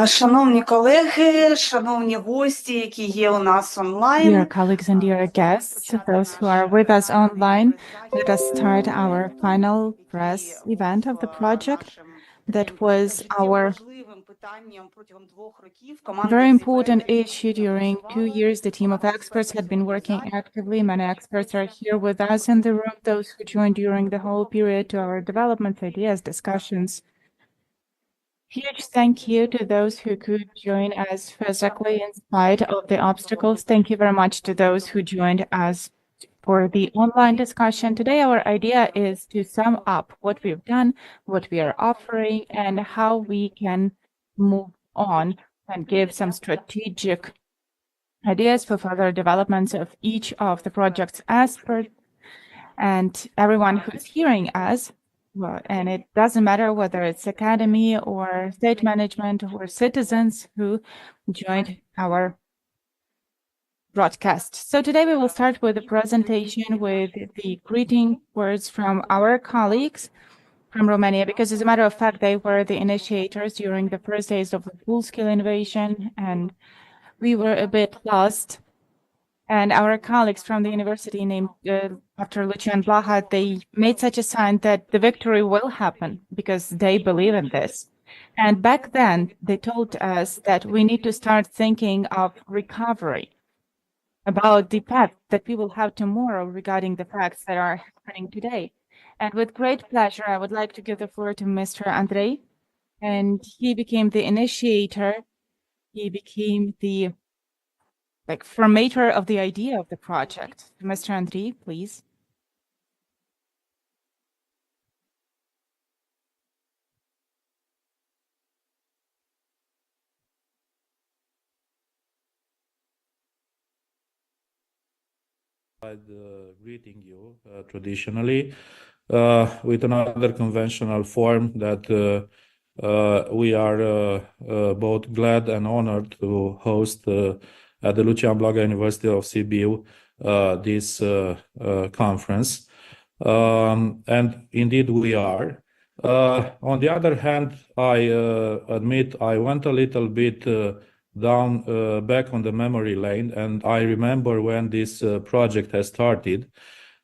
Шановні колеги, шановні гості, які є у нас онлайн. Dear colleagues and dear guests, those who are with us online, let us start our final press event of the project. That was our very important issue during 2 years. The team of experts had been working actively. Many experts are here with us in the room, those who joined during the whole period to our development ideas, discussions. Huge thank you to those who could join us physically in spite of the obstacles. Thank you very much to those who joined us for the online discussion. Today, our idea is to sum up what we've done, what we are offering, and how we can move on and give some strategic ideas for further developments of each of the project's aspects. And everyone who's hearing us, well, and it doesn't matter whether it's academy or state management or citizens who joined our broadcast. So today we will start with a presentation with the greeting words from our colleagues from Romania, because as a matter of fact, they were the initiators during the first days of the full-scale invasion, and we were a bit lost. And our colleagues from the university named after Lucian Blaga, they made such a sign that the victory will happen because they believe in this. And back then, they told us that we need to start thinking of recovery, about the path that we will have tomorrow regarding the facts that are happening today. And with great pleasure, I would like to give the floor to Mr. Andriy. And he became the initiator. He became the formator of the idea of the project. Mr. Andriy, please. Greeting you traditionally with another conventional form that we are both glad and honored to host at the Lucian Blaga University of Sibiu this conference. And indeed we are. On the other hand, I admit I went a little bit down back on the memory lane, and I remember when this project has started.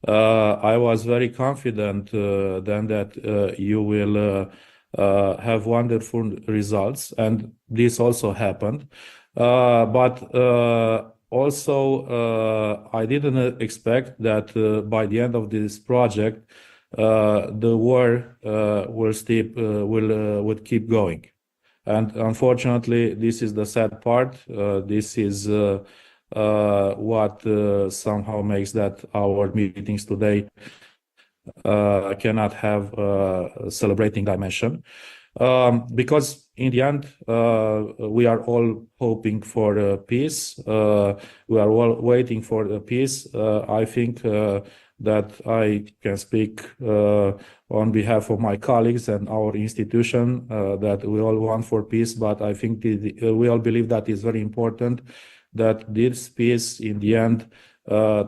I was very confident then that you will have wonderful results, and this also happened. But also I didn't expect that by the end of this project the war would keep going. And unfortunately, this is the sad part. This is what somehow makes that our meetings today cannot have a celebrating dimension. Because in the end, we are all hoping for peace. We are all waiting for peace. I think that I can speak on behalf of my colleagues and our institution that we all want for peace, but I think we all believe that it's very important that this peace in the end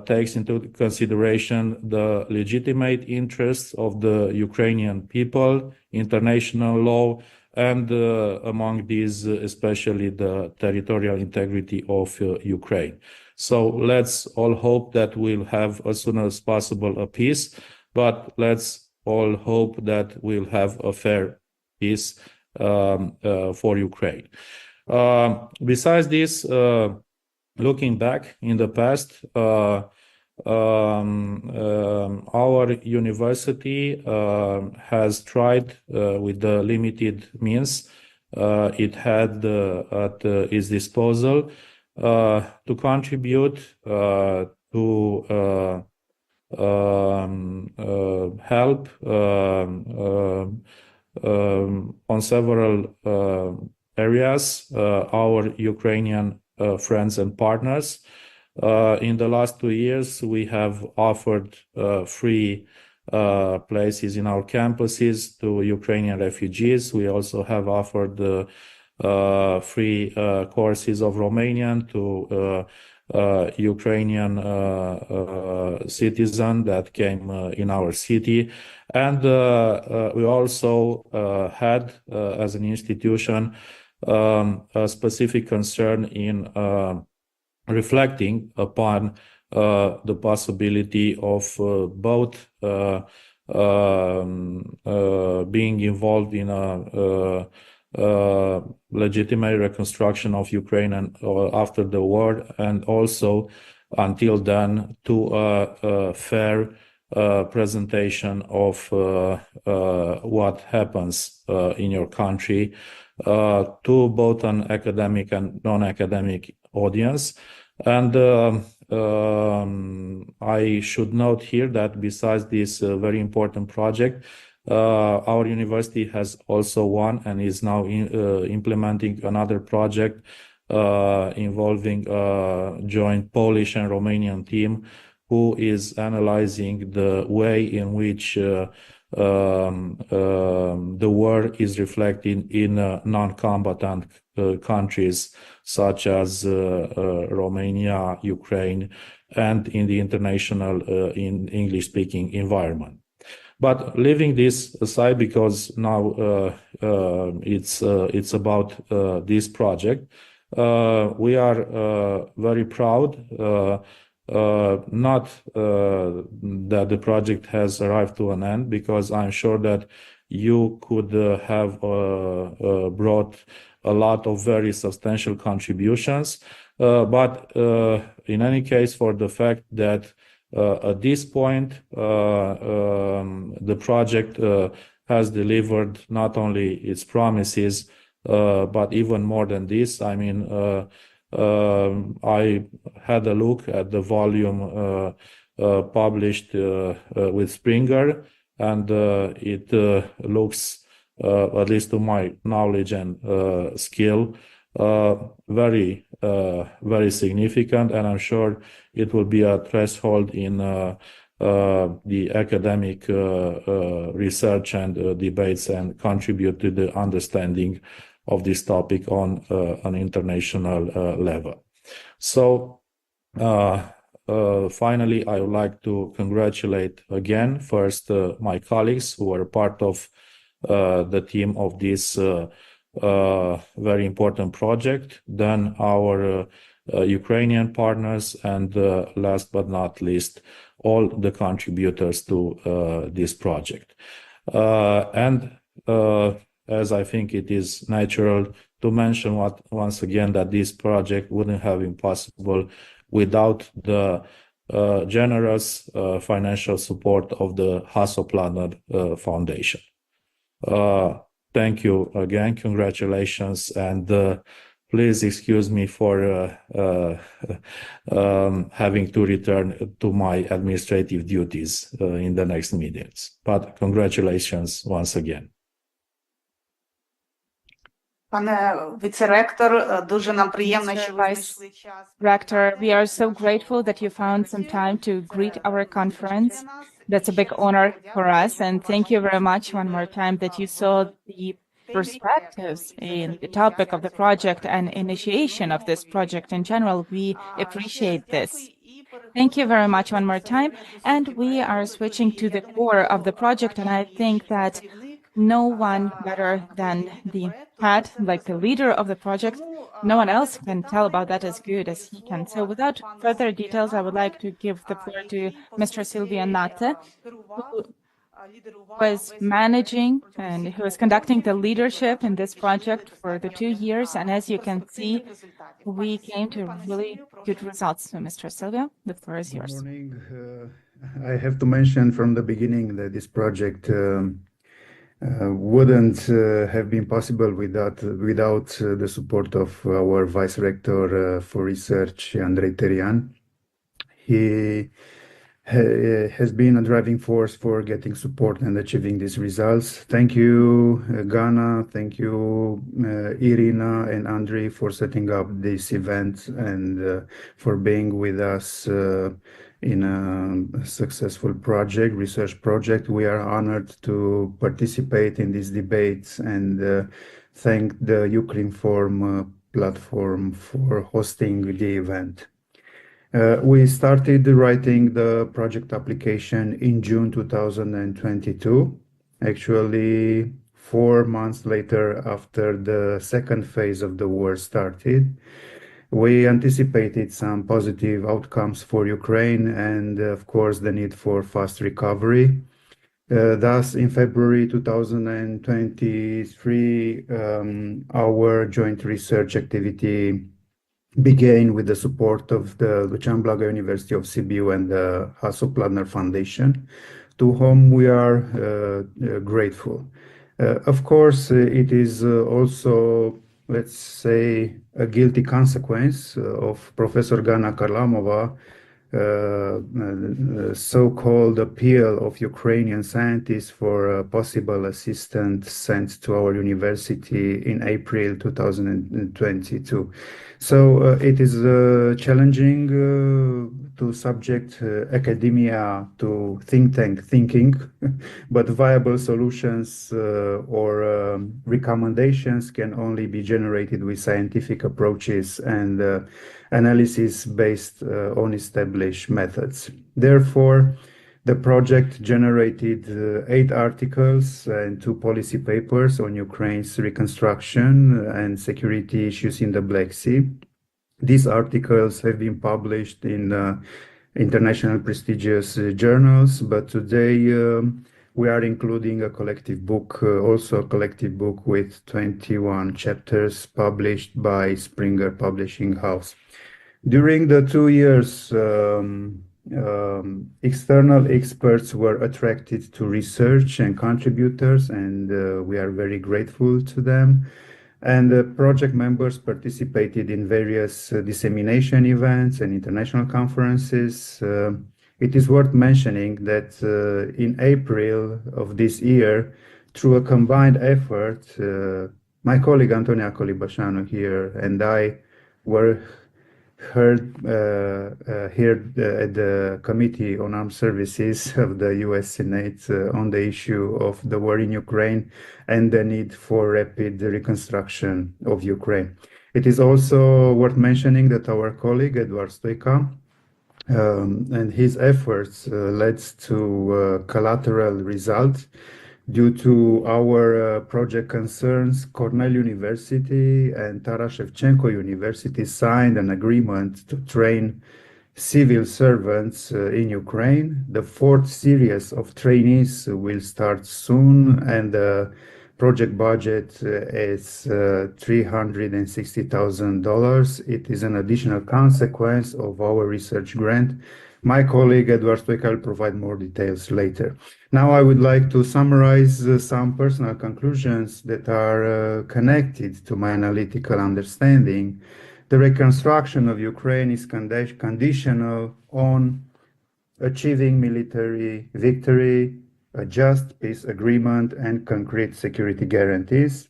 takes into consideration the legitimate interests of the Ukrainian people, international law, and among these, especially the territorial integrity of Ukraine. So let's all hope that we'll have as soon as possible a peace, but let's all hope that we'll have a fair peace for Ukraine. Besides this, looking back in the past, our university has tried with the limited means it had at its disposal to contribute to help on several areas our Ukrainian friends and partners. In the last 2 years, we have offered free places in our campuses to Ukrainian refugees. We also have offered free courses of Romanian to Ukrainian citizen that came in our city. And we also had, as an institution, a specific concern in reflecting upon the possibility of both being involved in a legitimate reconstruction of Ukraine and after the war, and also until then to a fair presentation of what happens in your country to both an academic and non-academic audience. And I should note here that besides this very important project, our university has also won and is now implementing another project involving a joint Polish and Romanian team who is analyzing the way in which the war is reflected in non-combatant countries such as Romania, Ukraine, and in the international in English-speaking environment. But leaving this aside, because now it's about this project, we are very proud not that the project has arrived to an end, because I'm sure that you could have brought a lot of very substantial contributions. But in any case, for the fact that at this point, the project has delivered not only its promises, but even more than this. I mean, I had a look at the volume published with Springer, and it looks, at least to my knowledge and skill, very significant, and I'm sure it will be a threshold in the academic research and debates, and contribute to the understanding of this topic on an international level. So finally, I would like to congratulate again first my colleagues who were part of the team of this very important project, then our Ukrainian partners, and last but not least, all the contributors to this project. And as I think it is natural to mention once again that this project wouldn't have been possible without the generous financial support of the Hasso Plattner Foundation. Thank you again, congratulations, and please excuse me for having to return to my administrative duties in the next meetings. But congratulations once again. Пане віце-ректор, дуже нам приємно, що ви Vice знайшли час. Rector, we are so grateful that you found some time to greet our conference. That's a big honor for us, and thank you very much one more time that you saw the perspectives in the topic of the project and initiation of this project in general. We appreciate this. Thank you very much one more time, and we are switching to the core of the project, and I think that no one better than the head, like the leader of the project, no one else can tell about that as good as he can. So without further details, I would like to give the floor to Mr. Silviu, who was managing and who was conducting the leadership in this project for the 2 years. And as you can see, we came to really good results. So Mr. Silviu, the floor is yours. Good morning. I have to mention from the beginning that this project wouldn't have been possible without the support of our Vice Rector for Research, Andriy. He has been a driving force for getting support and achieving these results. Thank you, Hanna. Thank you, Irena and Andriy, for setting up this event and for being with us in a successful project, research project. We are honored to participate in these debates and thank the Ukraine Forum platform for hosting the event. We started writing the project application in June 2022, actually 4 months later after the second phase of the war started. We anticipated some positive outcomes for Ukraine and, of course, the need for fast recovery. Thus, in February 2023, our joint research activity began with the support of the Lucian Blaga University of Sibiu and the Hasso Plattner Foundation, to whom we are grateful. Of course, it is also, let's say, a guilty consequence of Professor Gana Kharlamova so-called appeal of Ukrainian scientists for possible assistance sent to our university in April 2022. So it is challenging to subject academia to think tank thinking, but viable solutions or recommendations can only be generated with scientific approaches and analysis based on established methods. Therefore, the project generated 8 articles and 2 policy papers on Ukraine's reconstruction and security issues in the Black Sea. These articles have been published in international prestigious journals, but today we are including a collective book, also a collective book with 21 chapters published by Springer Publishing House. During the 2 years, external experts were attracted to research and contributors, and we are very grateful to them. And the project members participated in various dissemination events and international conferences. It is worth mentioning that in April of this year, through a combined effort, my colleague Antonia Calibosanu here and I were heard here at the Committee on Armed Services of the US Senate on the issue of the war in Ukraine and the need for rapid reconstruction of Ukraine. It is also worth mentioning that our colleague Edward Stoica and his efforts led to collateral results. Due to our project concerns, Cornell University and Taras Shevchenko University signed an agreement to train civil servants in Ukraine. The 4th series of trainees will start soon, and the project budget is $360,000. It is an additional consequence of our research grant. My colleague Edward Stoica will provide more details later. Now I would like to summarize some personal conclusions that are connected to my analytical understanding. The reconstruction of Ukraine is conditional on achieving military victory, a just peace agreement, and concrete security guarantees.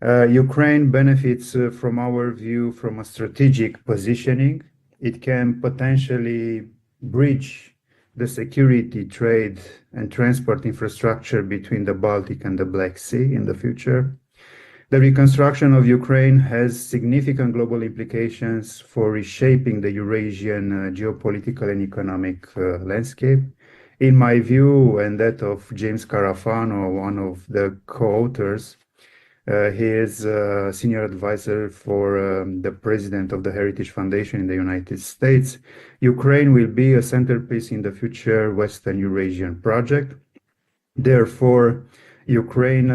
Ukraine benefits, from our view, from a strategic positioning. It can potentially bridge the security, trade, and transport infrastructure between the Baltic and the Black Sea in the future. The reconstruction of Ukraine has significant global implications for reshaping the Eurasian geopolitical and economic landscape. In my view, and that of James Carafano, one of the co-authors, he is a senior advisor for the president of the Heritage Foundation in the United States. Ukraine will be a centerpiece in the future Western Eurasian project. Therefore, Ukraine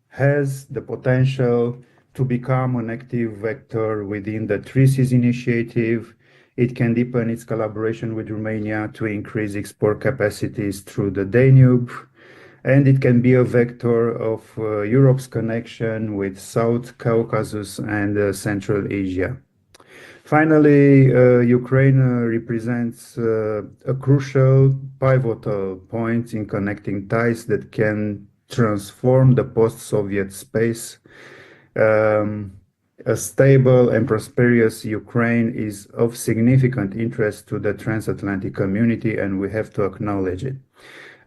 has the potential to become an active vector within the Three Seas Initiative. It can deepen its collaboration with Romania to increase export capacities through the Danube, and it can be a vector of Europe's connection with South Caucasus and Central Asia. Finally, Ukraine represents a crucial, pivotal point in connecting ties that can transform the post-Soviet space. A stable and prosperous Ukraine is of significant interest to the transatlantic community, and we have to acknowledge it.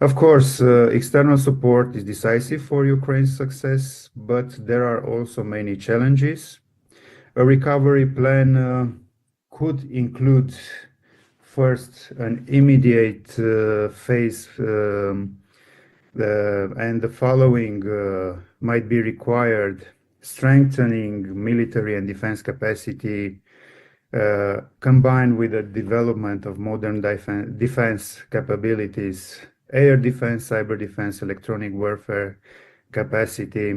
Of course, external support is decisive for Ukraine's success, but there are also many challenges. A recovery plan could include first an immediate phase, and the following might be required: strengthening military and defense capacity, combined with the development of modern defense capabilities, air defense, cyber defense, electronic warfare capacity,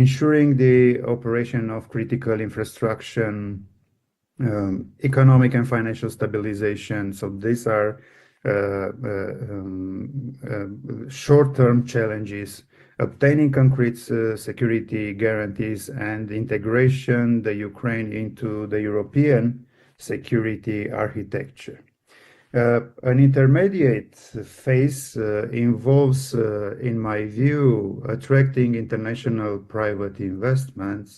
ensuring the operation of critical infrastructure, economic and financial stabilization. So these are short-term challenges, obtaining concrete security guarantees and integration the Ukraine into the European security architecture. An intermediate phase involves, in my view, attracting international private investments,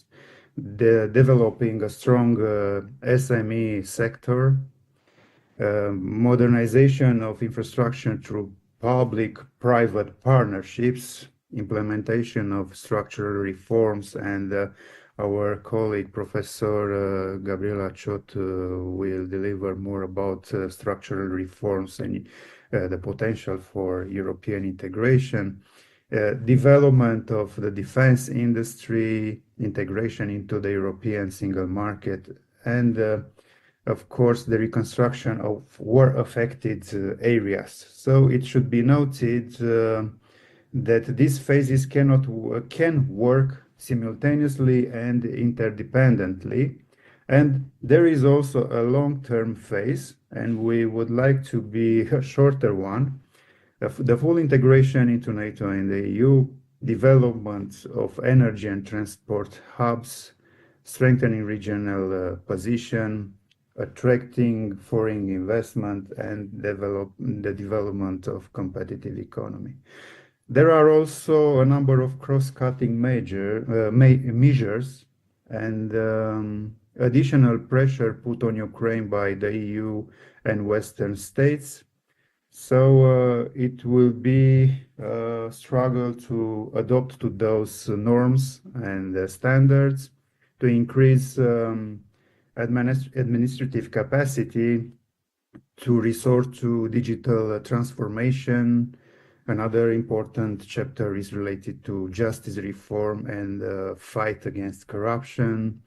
developing a strong SME sector, modernization of infrastructure through public-private partnerships, implementation of structural reforms, and our colleague, Professor Gabriela Ciot, will deliver more about structural reforms and the potential for European integration, development of the defense industry, integration into the European single market, and of course, the reconstruction of war-affected areas. So it should be noted that these phases can work simultaneously and interdependently. And there is also a long-term phase, and we would like to be a shorter one. The full integration into NATO and the EU, development of energy and transport hubs, strengthening regional position, attracting foreign investment, and the development of competitive economy. There are also a number of cross-cutting measures and additional pressure put on Ukraine by the EU and Western states. So it will be a struggle to adopt to those norms and standards to increase administrative capacity, to resort to digital transformation. Another important chapter is related to justice reform and fight against corruption,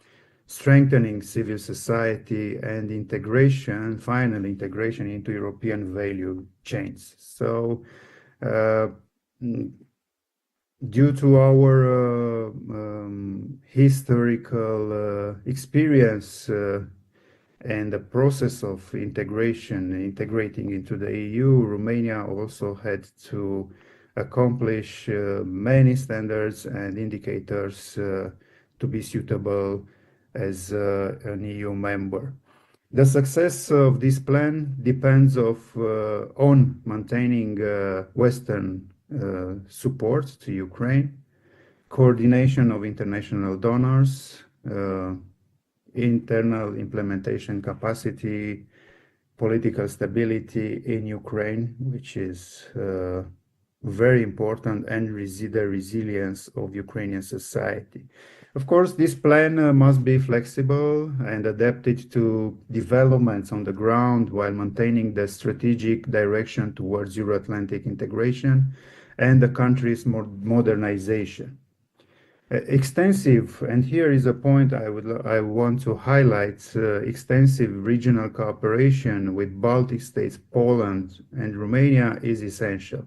strengthening civil society, and integration, final integration into European value chains. So, due to our historical experience and the process of integrating into the EU, Romania also had to accomplish many standards and indicators to be suitable as an EU member. The success of this plan depends on maintaining Western support to Ukraine, coordination of international donors, internal implementation capacity, political stability in Ukraine, which is very important, and the resilience of Ukrainian society. Of course, this plan must be flexible and adapted to developments on the ground while maintaining the strategic direction towards Euro-Atlantic integration and the country's modernization. Extensive, and here is a point I want to highlight, extensive regional cooperation with Baltic states, Poland, and Romania is essential.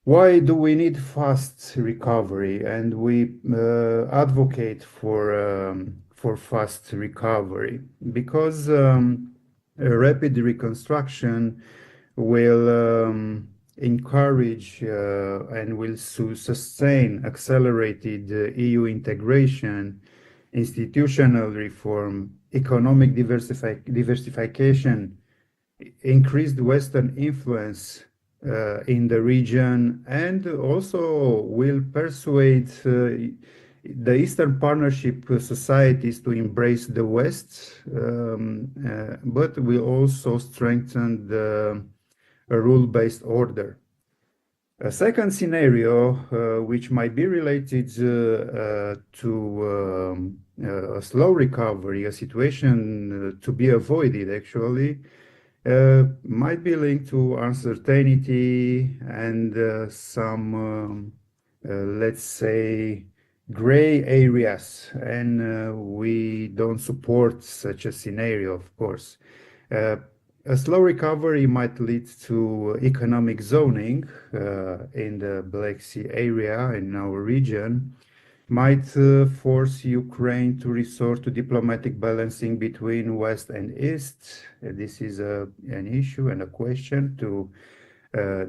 Why do we need fast recovery? And we advocate for fast recovery because a rapid reconstruction will encourage and will sustain accelerated EU integration, institutional reform, economic diversification, increased Western influence in the region, and also will persuade the Eastern Partnership societies to embrace the West, but will also strengthen a rule-based order. A second scenario, which might be related to a slow recovery, a situation to be avoided actually, might be linked to uncertainty and some, let's say, gray areas. And we don't support such a scenario, of course. A slow recovery might lead to economic zoning in the Black Sea area in our region, might force Ukraine to resort to diplomatic balancing between West and East. This is an issue and a question to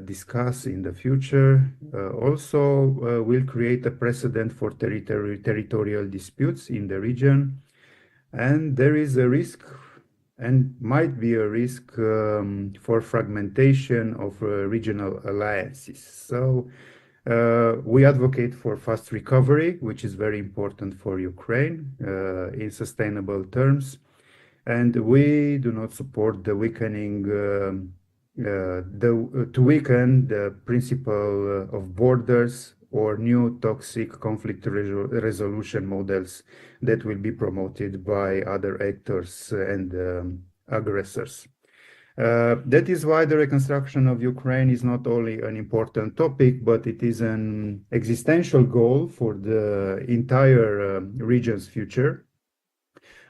discuss in the future. Also, will create a precedent for territorial disputes in the region. And there is a risk and might be a risk for fragmentation of regional alliances. So we advocate for fast recovery, which is very important for Ukraine in sustainable terms. And we do not support the weakening, to weaken the principle of borders or new toxic conflict resolution models that will be promoted by other actors and aggressors. That is why the reconstruction of Ukraine is not only an important topic, but it is an existential goal for the entire region's future.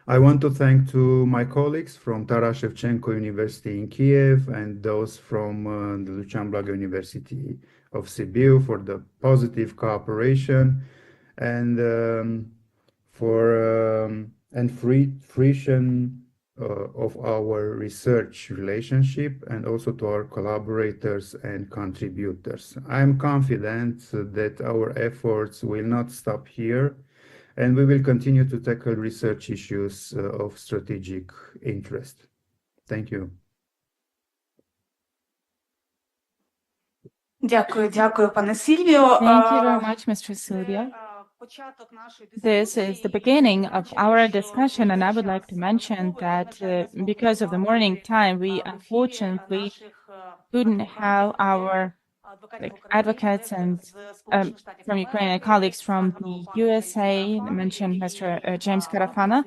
I want to thank to my colleagues from Taras Shevchenko University in Kiev and those from the Lucian Blaga University of Sibiu for the positive cooperation and fruition of our research relationship, and also to our collaborators and contributors. I'm confident that our efforts will not stop here, and we will continue to tackle research issues of strategic interest. Thank you. Дякую, пане Сильвіо. Thank you very much, Mr. Silviu. This is the beginning of our discussion, and I would like to mention that because of the morning time, we unfortunately couldn't have our advocates and from Ukraine and colleagues from the USA. I mentioned Mr. James Carafana,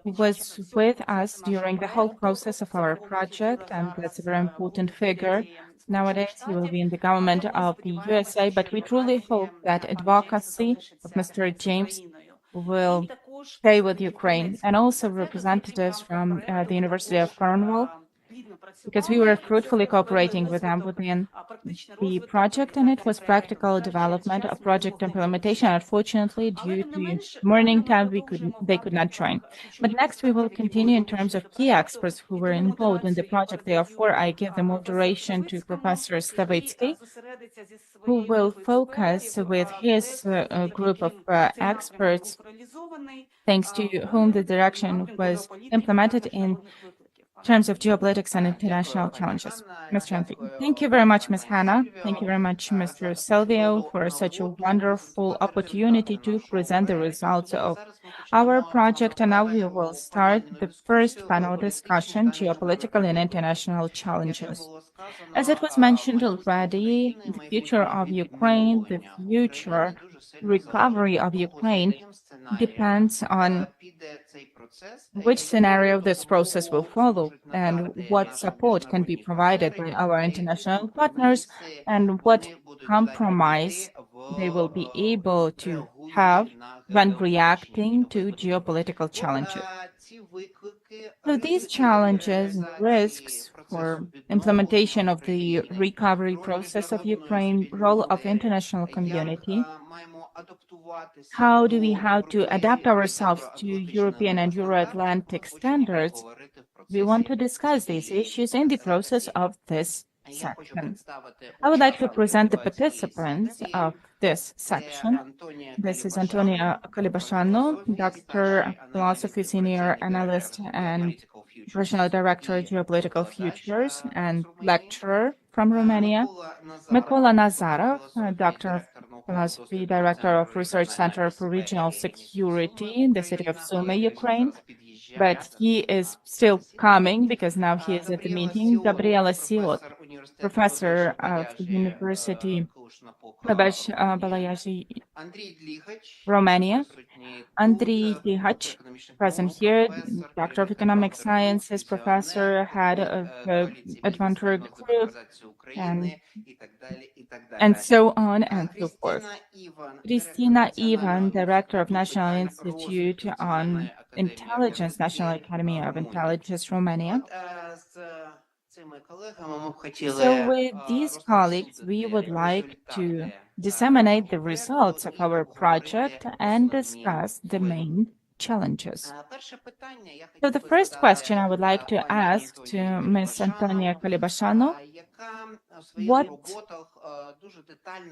who was with us during the whole process of our project, and that's a very important figure. Nowadays, he will be in the government of the USA, but we truly hope that advocacy of Mr. James will stay with Ukraine, and also representatives from the University of Cornwall, because we were fruitfully cooperating with them within the project, and it was practical development of project implementation. Unfortunately, due to morning time, they could not join. But next, we will continue in terms of key experts who were involved in the project. Therefore, I give the moderation to Professor Stavytskyi, who will focus with his group of experts, thanks to whom the direction was implemented in terms of geopolitics and international challenges. Mr. Andriy. Thank you very much, Ms. Hanna. Thank you very much, Mr. Silviu, for such a wonderful opportunity to present the results of our project. And now we will start the first panel discussion, Geopolitical and International Challenges. As it was mentioned already, the future of Ukraine, the future recovery of Ukraine depends on which scenario this process will follow and what support can be provided by our international partners and what compromise they will be able to have when reacting to geopolitical challenges. So these challenges and risks for implementation of the recovery process of Ukraine, role of international community, how do we have to adapt ourselves to European and Euro-Atlantic standards? We want to discuss these issues in the process of this section. I would like to present the participants of this section. This is Antonia Calibosanu, Doctor of Philosophy, Senior Analyst and Regional Director of Geopolitical Futures and Lecturer from Romania. Mykola Nazarov, Doctor of Philosophy, Director of Research Center for Regional Security in the city of Sumy, Ukraine. But he is still coming because now he is at the meeting. Gabriela Ciot, Professor of the University Babes-Boiai, Romania. Andriy Dligach, present here, Doctor of Economic Sciences, Professor, Head of the Advanter Group, and so on and so forth. Kristina Ivan, Director of National Institute on Intelligence, National Academy of Intelligence, Romania. So with these colleagues, we would like to disseminate the results of our project and discuss the main challenges. So the first question I would like to ask to Ms. Antonia Calibosanu,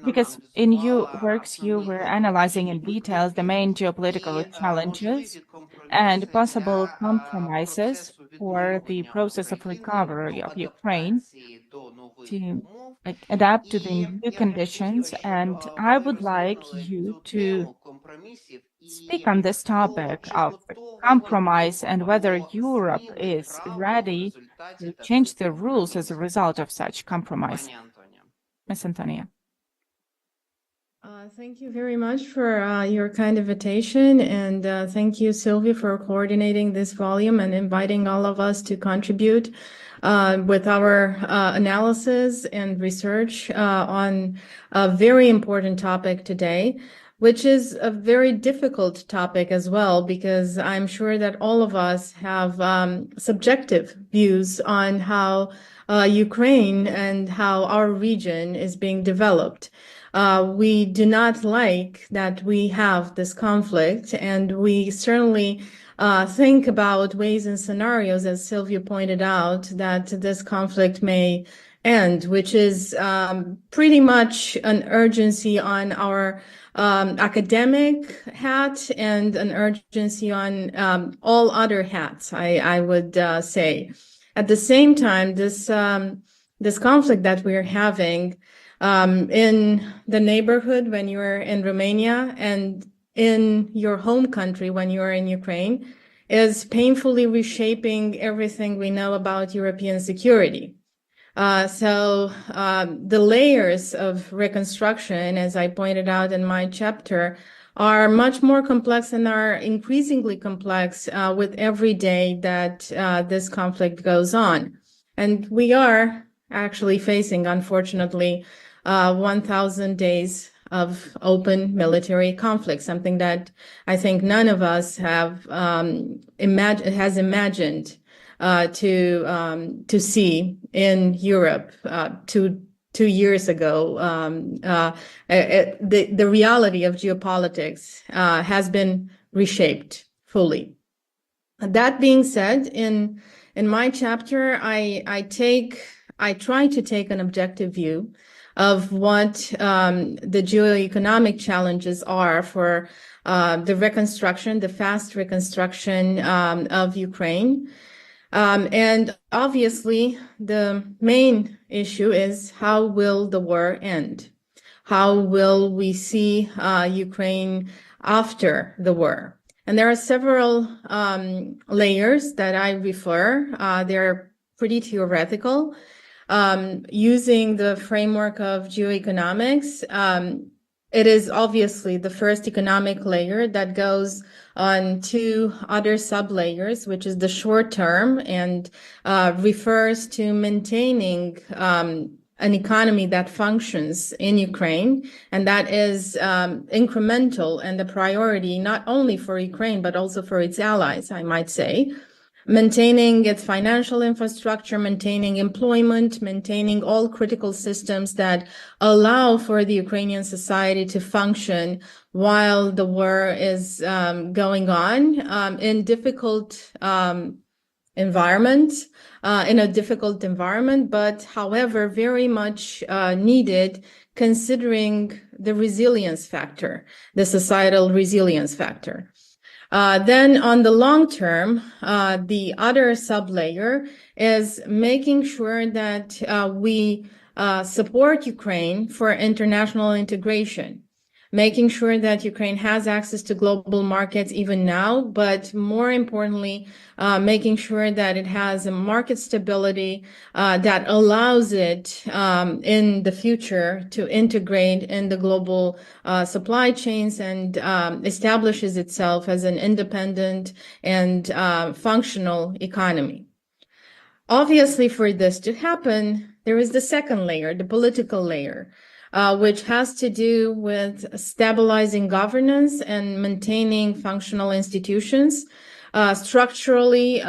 because in your works you were analyzing in detail the main geopolitical challenges and possible compromises for the process of recovery of Ukraine to adapt to the new conditions. And I would like you to speak on this topic of compromise and whether Europe is ready to change the rules as a result of such compromise. Ms. Antonia. Thank you very much for your kind invitation, and thank you, Silviu, for coordinating this volume and inviting all of us to contribute with our analysis and research on a very important topic today, which is a very difficult topic as well, because I'm sure that all of us have subjective views on how Ukraine and how our region is being developed. We do not like that we have this conflict, and we certainly think about ways and scenarios, as Silviu pointed out, that this conflict may end, which is pretty much an urgency on our academic hat and an urgency on all other hats, I would say. At the same time, this conflict that we're having in the neighborhood when you're in Romania and in your home country when you're in Ukraine is painfully reshaping everything we know about European security. So the layers of reconstruction, as I pointed out in my chapter, are much more complex and are increasingly complex with every day that this conflict goes on. And we are actually facing, unfortunately, 1,000 days of open military conflict, something that I think none of us have imagined to see in Europe 2 years ago. The reality of geopolitics has been reshaped fully. That being said, in my chapter, I try to take an objective view of what the geoeconomic challenges are for the reconstruction, the fast reconstruction of Ukraine. And obviously, the main issue is how will the war end? How will we see Ukraine after the war? And there are several layers that I refer. They're pretty theoretical. Using the framework of geoeconomics, it is obviously the first economic layer that goes on 2 other sub-layers, which is the short term and refers to maintaining an economy that functions in Ukraine, and that is incremental and the priority not only for Ukraine, but also for its allies, I might say. Maintaining its financial infrastructure, maintaining employment, maintaining all critical systems that allow for the Ukrainian society to function while the war is going on in difficult environment, in a difficult environment, but however, very much needed considering the resilience factor, the societal resilience factor. Then on the long term, the other sub-layer is making sure that we support Ukraine for international integration. making sure that Ukraine has access to global markets even now, but more importantly, making sure that it has a market stability that allows it in the future to integrate in the global supply chains and establishes itself as an independent and functional economy. Obviously, for this to happen, there is the second layer, the political layer, which has to do with stabilizing governance and maintaining functional institutions. Structurally,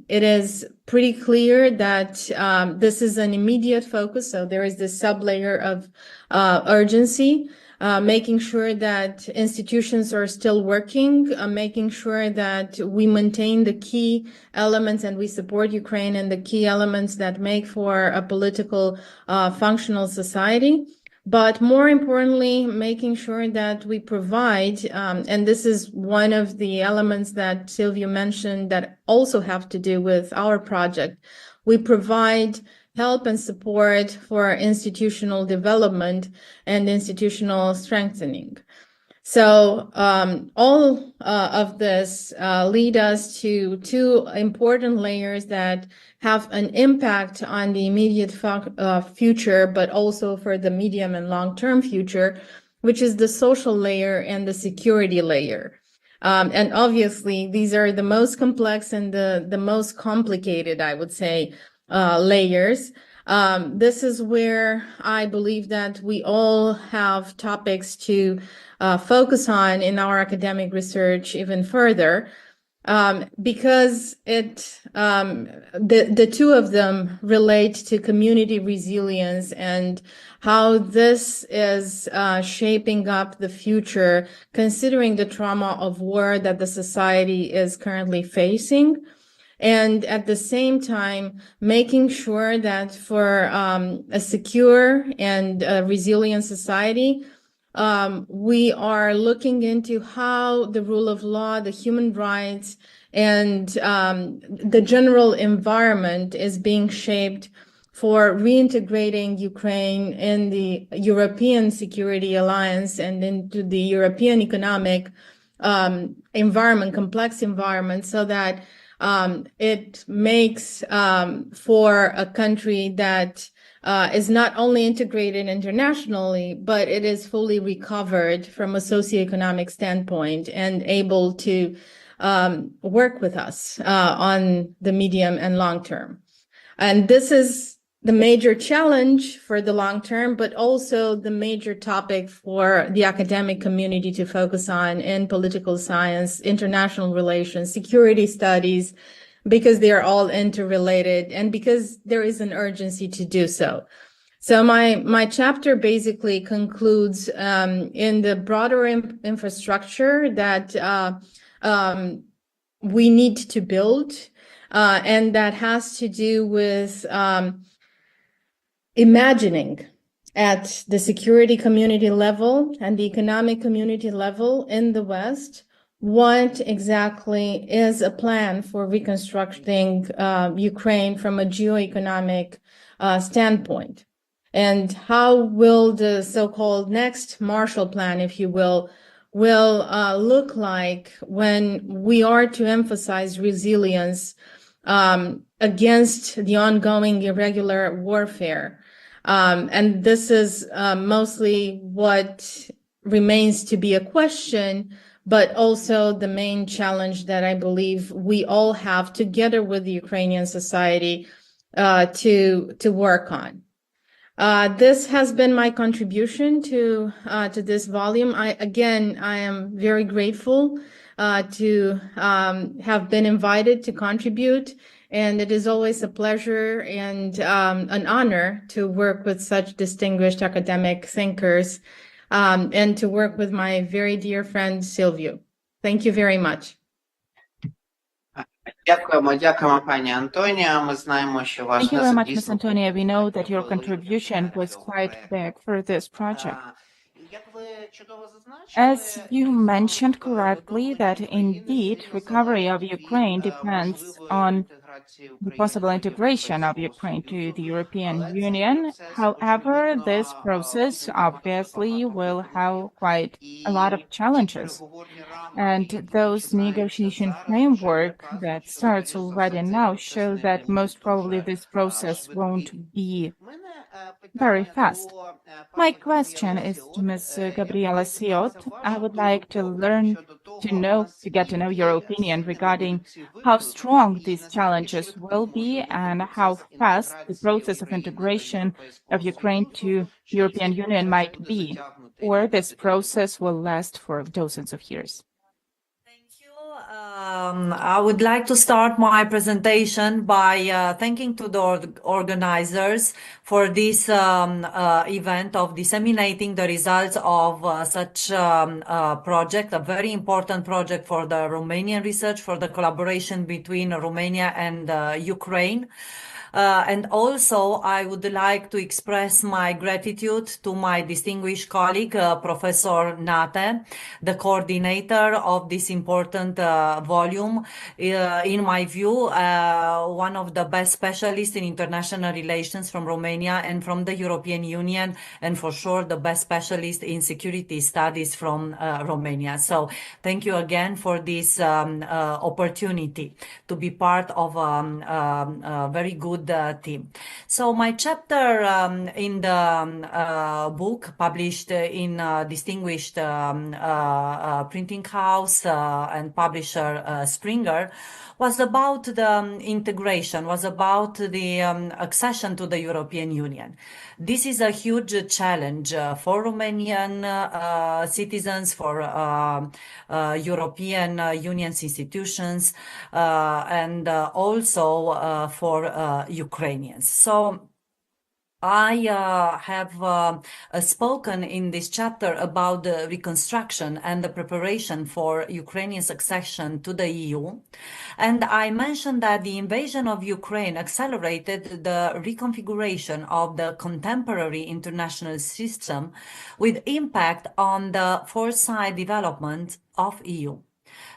it is pretty clear that this is an immediate focus. So there is this sub-layer of urgency, making sure that institutions are still working, making sure that we maintain the key elements and we support Ukraine and the key elements that make for a political functional society. But more importantly, making sure that we provide, and this is one of the elements that Silviu mentioned that also have to do with our project, we provide help and support for institutional development and institutional strengthening. So all of this lead us to two important layers that have an impact on the immediate future, but also for the medium and long-term future, which is the social layer and the security layer. And obviously, these are the most complex and the most complicated, I would say, layers. This is where I believe that we all have topics to focus on in our academic research even further, because the two of them relate to community resilience and how this is shaping up the future, considering the trauma of war that the society is currently facing. And at the same time, making sure that for a secure and resilient society, we are looking into how the rule of law, the human rights, and the general environment is being shaped for reintegrating Ukraine in the European Security Alliance and into the European economic environment, complex environment, so that it makes for a country that is not only integrated internationally, but it is fully recovered from a socioeconomic standpoint and able to work with us on the medium and long term. And this is the major challenge for the long term, but also the major topic for the academic community to focus on in political science, international relations, security studies, because they are all interrelated and because there is an urgency to do so. So my chapter basically concludes in the broader infrastructure that we need to build, and that has to do with imagining at the security community level and the economic community level in the West, what exactly is a plan for reconstructing Ukraine from a geoeconomic standpoint? And how will the so-called next Marshall Plan, if you will look like when we are to emphasize resilience against the ongoing irregular warfare? And this is mostly what remains to be a question, but also the main challenge that I believe we all have together with the Ukrainian society to work on. This has been my contribution to this volume. I am very grateful to have been invited to contribute. And it is always a pleasure and an honor to work with such distinguished academic thinkers and to work with my very dear friend Silviu. Thank you very much. Дякуємо, пані Антонія. Ми знаємо, що ваш Thank you very внесок much, Ms. дійсно Antonia. We know that your великий contribution для was цього quite проекту. big for this project. Як ви чудово зазначили, As you mentioned correctly, that indeed recovery of Ukraine depends on the possible integration of Ukraine to the European Union. However, this process obviously will have quite a lot of challenges. And those negotiation framework that starts already now show that most probably this process won't be very fast. My question is to Ms. Gabriela Ciot. I would like to get to know your opinion regarding how strong these challenges will be and how fast the process of integration of Ukraine to European Union might be, or this process will last for dozens of years. I would like to start my presentation by thanking to the organizers for this event of disseminating the results of such project, a very important project for the Romanian research, for the collaboration between Romania and Ukraine. And also, I would like to express my gratitude to my distinguished colleague, Professor Nate, the coordinator of this important volume. In my view, one of the best specialists in international relations from Romania and from the European Union, and for sure the best specialist in security studies from Romania. So thank you again for this opportunity to be part of a very good team. So my chapter in the book published in distinguished printing house and publisher Springer was about the integration, was about the accession to the European Union. This is a huge challenge for Romanian citizens, for European Union's institutions, and also for Ukrainians. So I have spoken in this chapter about the reconstruction and the preparation for Ukrainian accession to the EU. And I mentioned that the invasion of Ukraine accelerated the reconfiguration of the contemporary international system with impact on the foresight development of EU.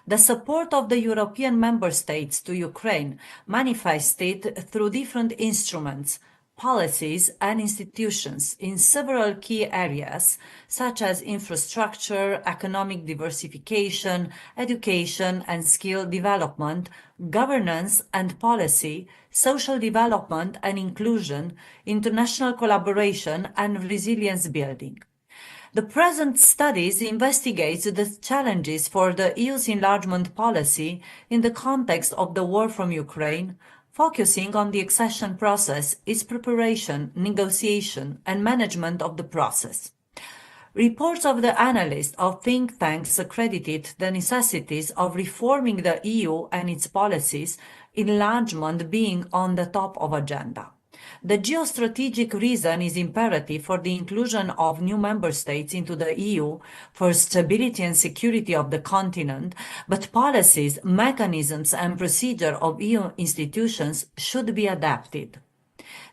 The support of the European member states to Ukraine manifested through different instruments, policies and institutions in several key areas such as infrastructure, economic diversification, education and skill development, governance and policy, social development and inclusion, international collaboration and resilience building. The present studies investigate the challenges for the EU's enlargement policy in the context of the war from Ukraine, focusing on the accession process, its preparation, negotiation, and management of the process. Reports of the analysts of think tanks accredited the necessities of reforming the EU and its policies, enlargement being on the top of agenda. The geostrategic reason is imperative for the inclusion of new member states into the EU for stability and security of the continent, but policies, mechanisms and procedure of EU institutions should be adapted.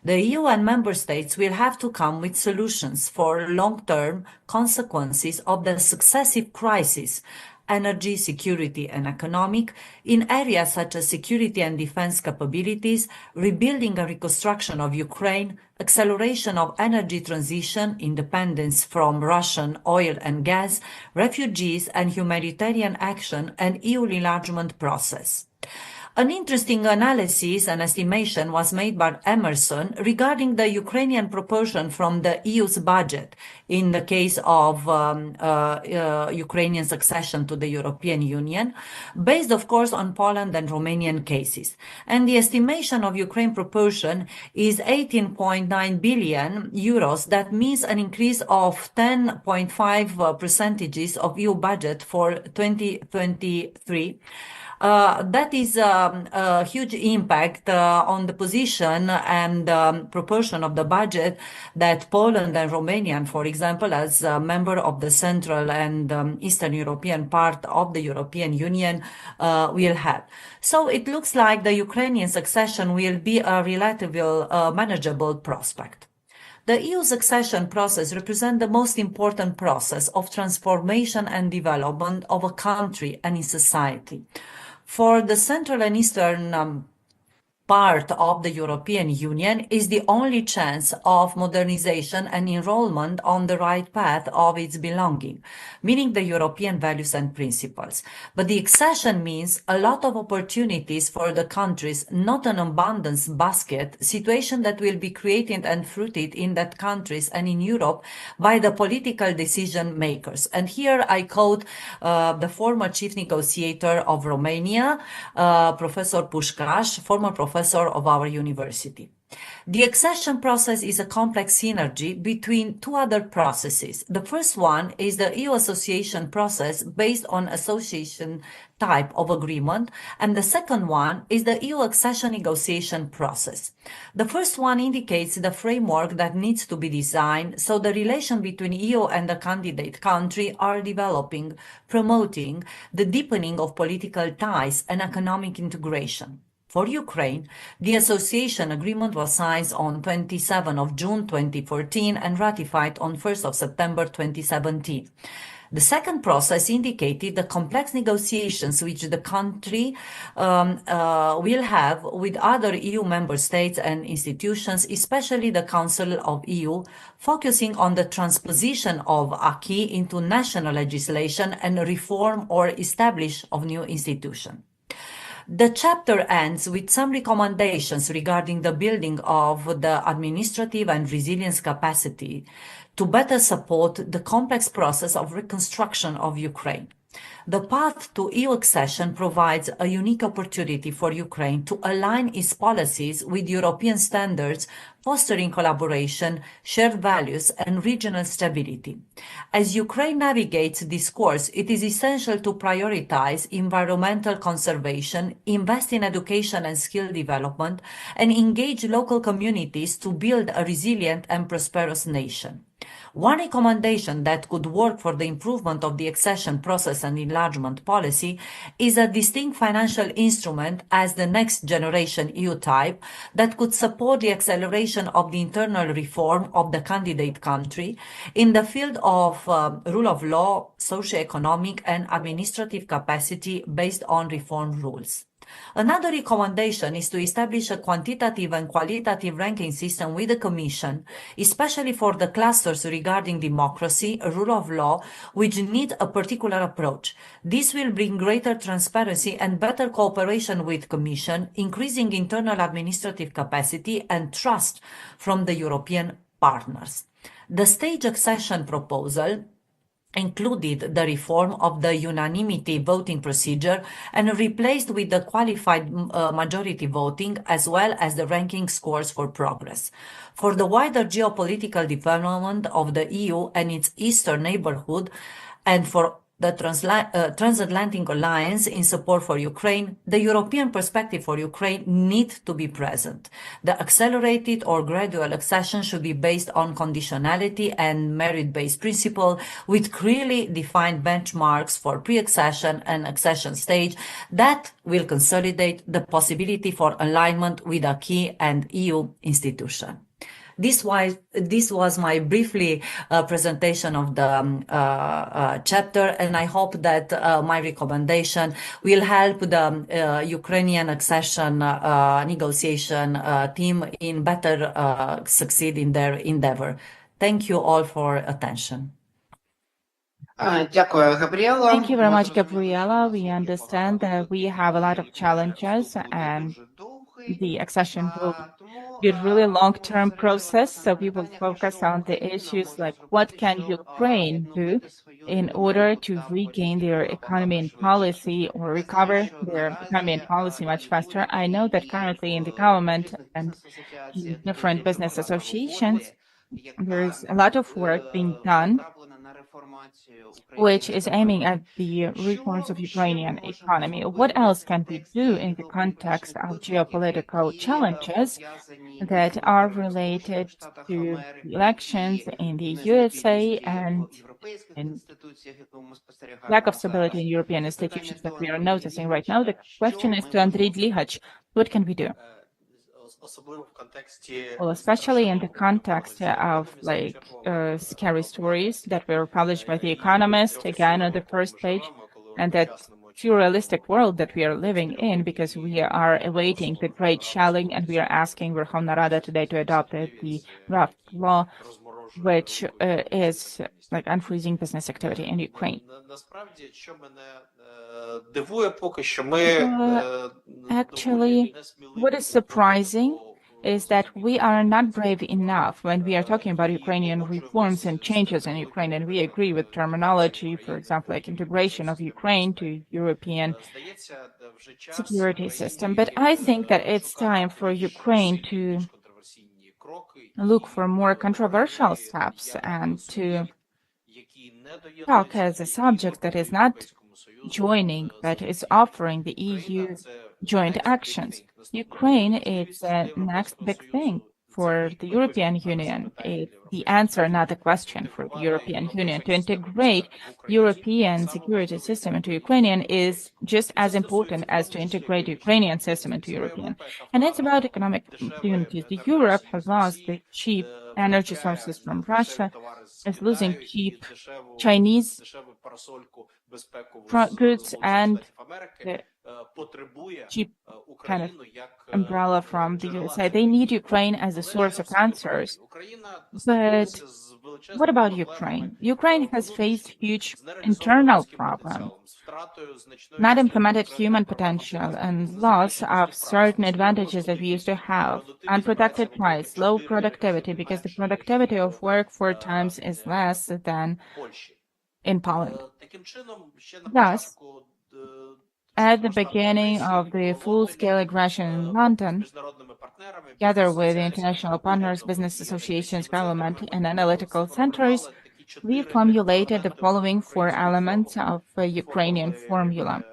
The EU and member states will have to come with solutions for long-term consequences of the successive crises, energy, security and economic, in areas such as security and defense capabilities, rebuilding and reconstruction of Ukraine, acceleration of energy transition, independence from Russian oil and gas, refugees and humanitarian action, and EU enlargement process. An interesting analysis and estimation was made by Emerson regarding the Ukrainian proportion from the EU's budget in the case of Ukrainian accession to the European Union, based of course on Poland and Romanian cases. And the estimation of Ukraine proportion is 18.9 billion euros. That means an increase of 10.5 percentages of EU budget for 2023. That is a huge impact on the position and proportion of the budget that Poland and Romania, for example, as a member of the Central and Eastern European part of the European Union, will have. So it looks like the Ukrainian accession will be a relatively manageable prospect. The EU's accession process represents the most important process of transformation and development of a country and in society. For the Central and Eastern part of the European Union is the only chance of modernization and enrollment on the right path of its belonging, meaning the European values and principles. But the accession means a lot of opportunities for the countries, not an abundance basket, situation that will be created and fruited in that countries and in Europe by the political decision makers. And here I quote the former chief negotiator of Romania, Professor Pușcaș, former professor of our university. The accession process is a complex synergy between two other processes. The first one is the EU association process based on association type of agreement, and the second one is the EU accession negotiation process. The first one indicates the framework that needs to be designed so the relation between EU and the candidate country are developing, promoting the deepening of political ties and economic integration. For Ukraine, the association agreement was signed on 27 of June 2014 and ratified on 1st of September 2017. The second process indicated the complex negotiations which the country will have with other EU member states and institutions, especially the Council of EU, focusing on the transposition of acquis into national legislation and reform or establish of new institutions. The chapter ends with some recommendations regarding the building of the administrative and resilience capacity to better support the complex process of reconstruction of Ukraine. The path to EU accession provides a unique opportunity for Ukraine to align its policies with European standards, fostering collaboration, shared values, and regional stability. As Ukraine navigates this course, it is essential to prioritize environmental conservation, invest in education and skill development, and engage local communities to build a resilient and prosperous nation. One recommendation that could work for the improvement of the accession process and enlargement policy is a distinct financial instrument as the next generation EU type that could support the acceleration of the internal reform of the candidate country in the field of rule of law, socio-economic and administrative capacity based on reform rules. Another recommendation is to establish a quantitative and qualitative ranking system with the Commission, especially for the clusters regarding democracy, rule of law, which need a particular approach. This will bring greater transparency and better cooperation with Commission, increasing internal administrative capacity and trust from the European partners. The stage accession proposal included the reform of the unanimity voting procedure and replaced with the qualified majority voting as well as the ranking scores for progress. For the wider geopolitical development of the EU and its eastern neighborhood and for the transatlantic alliance in support for Ukraine, the European perspective for Ukraine needs to be present. The accelerated or gradual accession should be based on conditionality and merit-based principle with clearly defined benchmarks for pre-accession and accession stage that will consolidate the possibility for alignment with acquis and EU institutions. This was my briefly presentation of the chapter, and I hope that my recommendation will help the Ukrainian accession negotiation team in better succeed in their endeavor. Thank you all for attention. Дякую, Gabriela. Thank you very much, Gabriela. We understand that we have a lot of challenges and the accession will be a really long-term process, so we will focus on the issues like what can Ukraine do in order to regain their economy and policy or recover their economy and policy much faster. I know that currently in the government and in different business associations, there's a lot of work being done which is aiming at the reforms of Ukrainian economy. What else can we do in the context of geopolitical challenges that are related to the elections in the USA and in lack of stability in European institutions that we are noticing right now? The question is to Andriy Dligach. What can we do? Well, especially in the context of scary stories that were published by The Economist, again on the first page, and that surrealistic world that we are living in, because we are awaiting the great shelling, and we are asking Verkhovna Rada today to adopt the draft law, which is like unfreezing business activity in Ukraine. Actually, what is surprising is that we are not brave enough when we are talking about Ukrainian reforms and changes in Ukraine, and we agree with terminology, for example, like integration of Ukraine to European security system. But I think that it's time for Ukraine to look for more controversial steps and to talk as a subject that is not joining, but is offering the EU joint actions. Ukraine is the next big thing for the European Union. It's the answer, not the question, for the European Union. To integrate European security system into Ukrainian is just as important as to integrate Ukrainian system into European. And it's about economic opportunities. The Europe has lost the cheap energy sources from Russia, is losing cheap Chinese goods and the cheap kind of umbrella from the USA. They need Ukraine as a source of answers. But what about Ukraine? Ukraine has faced huge internal problems, not implemented human potential, and loss of certain advantages that we used to have. Unprotected price, low productivity, because the productivity of work 4 times is less than in Poland. Thus, at the beginning of the full-scale aggression in London, together with international partners, business associations, government, and analytical centers, we formulated the following 4 elements of a Ukrainian formula.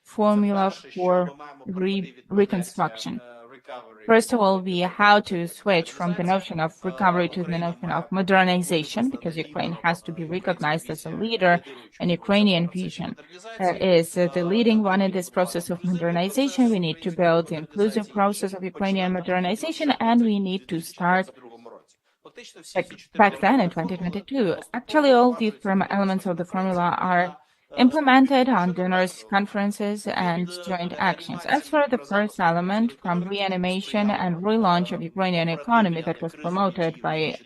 Formula for reconstruction. First of all, we how to switch from the notion of recovery to the notion of modernization, because Ukraine has to be recognized as a leader, and Ukrainian vision is the leading one in this process of modernization. We need to build the inclusive process of Ukrainian modernization, and we need to start back then in 2022. Actually, all these elements of the formula are implemented on donors' conferences and joint actions. As for the first element, from reanimation and relaunch of Ukrainian economy that was promoted by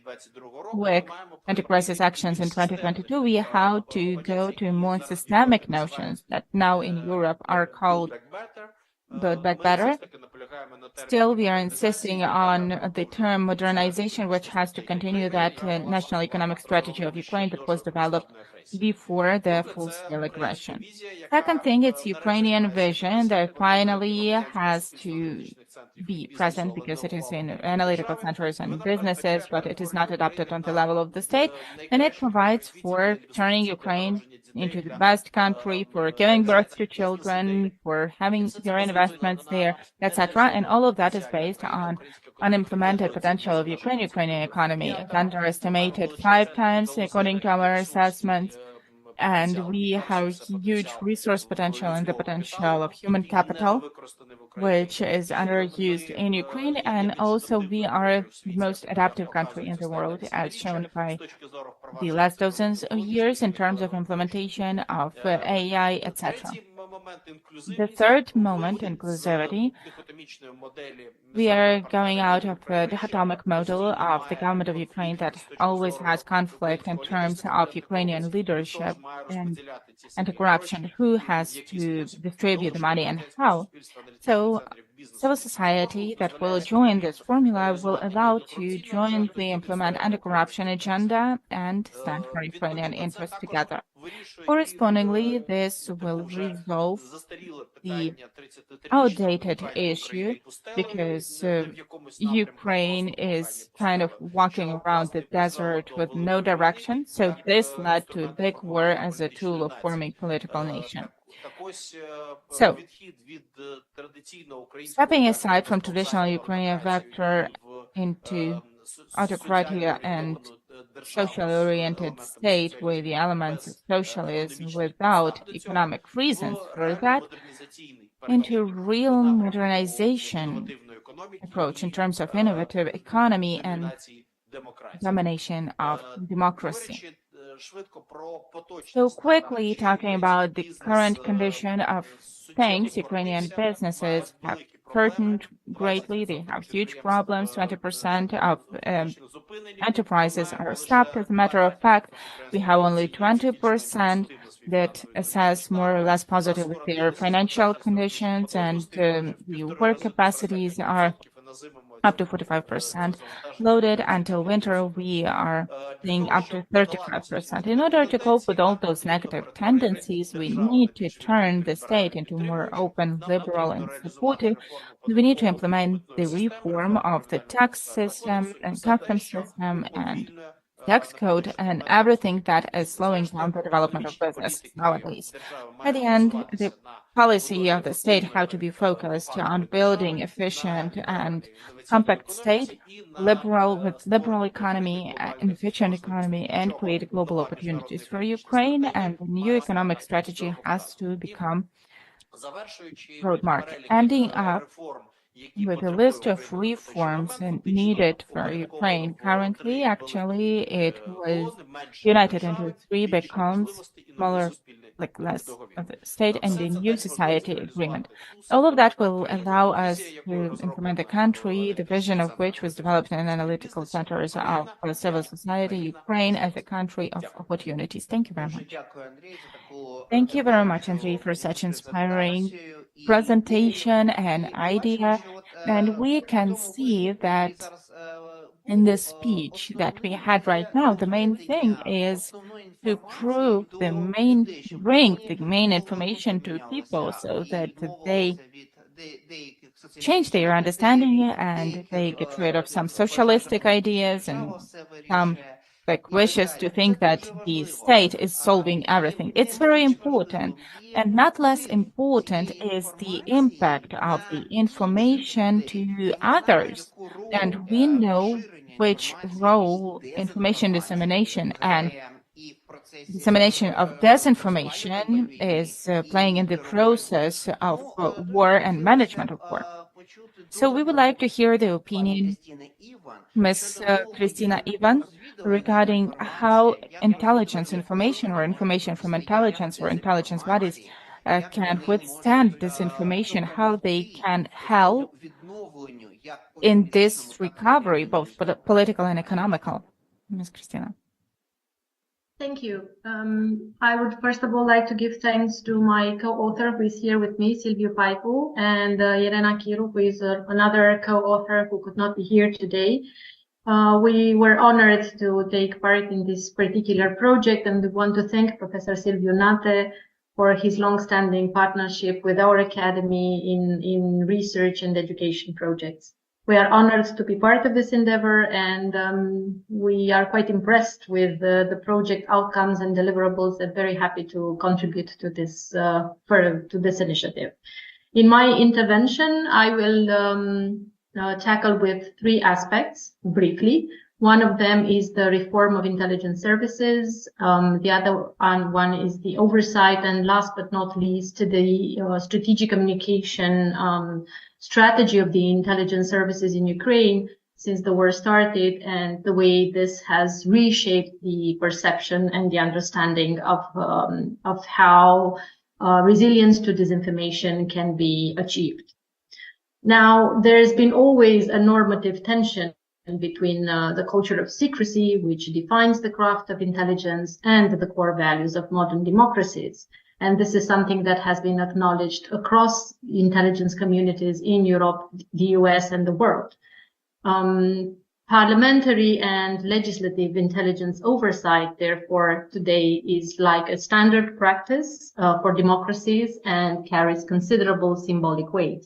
quick anti-crisis actions in 2022, we have to go to more systemic notions that now in Europe are called Build Back Better. Still, we are insisting on the term modernization, which has to continue that national economic strategy of Ukraine that was developed before the full-scale aggression. Second thing, it's Ukrainian vision that finally has to be present because it is in analytical centers and businesses, but it is not adopted on the level of the state, and it provides for turning Ukraine into the best country, for giving birth to children, for having your investments there, etc. And all of that is based on unimplemented potential of Ukrainian economy. It's underestimated 5 times according to our assessments. And we have huge resource potential and the potential of human capital, which is underused in Ukraine. And also we are the most adaptive country in the world, as shown by the last dozens of years in terms of implementation of AI, etc. The third moment, inclusivity, we are going out of the dichotomic model of the government of Ukraine that always has conflict in terms of Ukrainian leadership and anti-corruption, who has to distribute the money and how. So civil society that will join this formula will allow to jointly implement anti-corruption agenda and stand for Ukrainian interests together. Correspondingly, this will resolve the outdated issue because Ukraine is kind of walking around the desert with no direction. So this led to a big war as a tool of forming political nation. So, stepping aside from traditional Ukrainian vector into autocratia and socially oriented state with the elements of socialism without economic reasons for that, into real modernization approach in terms of innovative economy and domination of democracy. So quickly talking about the current condition of things, Ukrainian businesses have shortened greatly. They have huge problems. 20% of enterprises are stopped. As a matter of fact, we have only 20% that assess more or less positively their financial conditions, and the work capacities are up to 45% loaded. Until winter, we are seeing up to 35%. In order to cope with all those negative tendencies, we need to turn the state into more open, liberal, and supportive. We need to implement the reform of the tax system and customs system and tax code and everything that is slowing down the development of business nowadays. At the end, the policy of the state has to be focused on building efficient and compact state, with liberal economy, an efficient economy, and create global opportunities for Ukraine. And the new economic strategy has to become roadmap. Ending up with a list of reforms needed for Ukraine. Currently, actually, it was united into three big columns, smaller, like less of the state, and the new society agreement. All of that will allow us to implement the country, the vision of which was developed in analytical centers of civil society, Ukraine as a country of opportunities. Thank you very much. Thank you very much, Andriy, for such inspiring presentation and idea. And we can see that in the speech that we had right now, the main thing is to bring the main information to people so that they change their understanding and they get rid of some socialistic ideas and some wishes to think that the state is solving everything. It's very important. And not less important is the impact of the information to others. And we know which role information dissemination and dissemination of disinformation is playing in the process of war and management of war. So we would like to hear the opinion, Ms. Kristina Ivan, regarding how intelligence information or information from intelligence or intelligence bodies can withstand disinformation, how they can help in this recovery, both political and economical. Ms. Kristina. Thank you. I would first of all like to give thanks to my co-author who is here with me, Silviu, and Irena, who is another co-author who could not be here today. We were honored to take part in this particular project, and we want to thank Professor Silviu for his long-standing partnership with our academy in research and education projects. We are honored to be part of this endeavor, and we are quite impressed with the project outcomes and deliverables, and very happy to contribute to this initiative. In my intervention, I will tackle with three aspects briefly. One of them is the reform of intelligence services. The other one is the oversight, and last but not least, the strategic communication strategy of the intelligence services in Ukraine since the war started, and the way this has reshaped the perception and the understanding of how resilience to disinformation can be achieved. Now, there's been always a normative tension between the culture of secrecy, which defines the craft of intelligence, and the core values of modern democracies. And this is something that has been acknowledged across intelligence communities in Europe, the US, and the world. Parliamentary and legislative intelligence oversight, therefore, today is like a standard practice for democracies and carries considerable symbolic weight.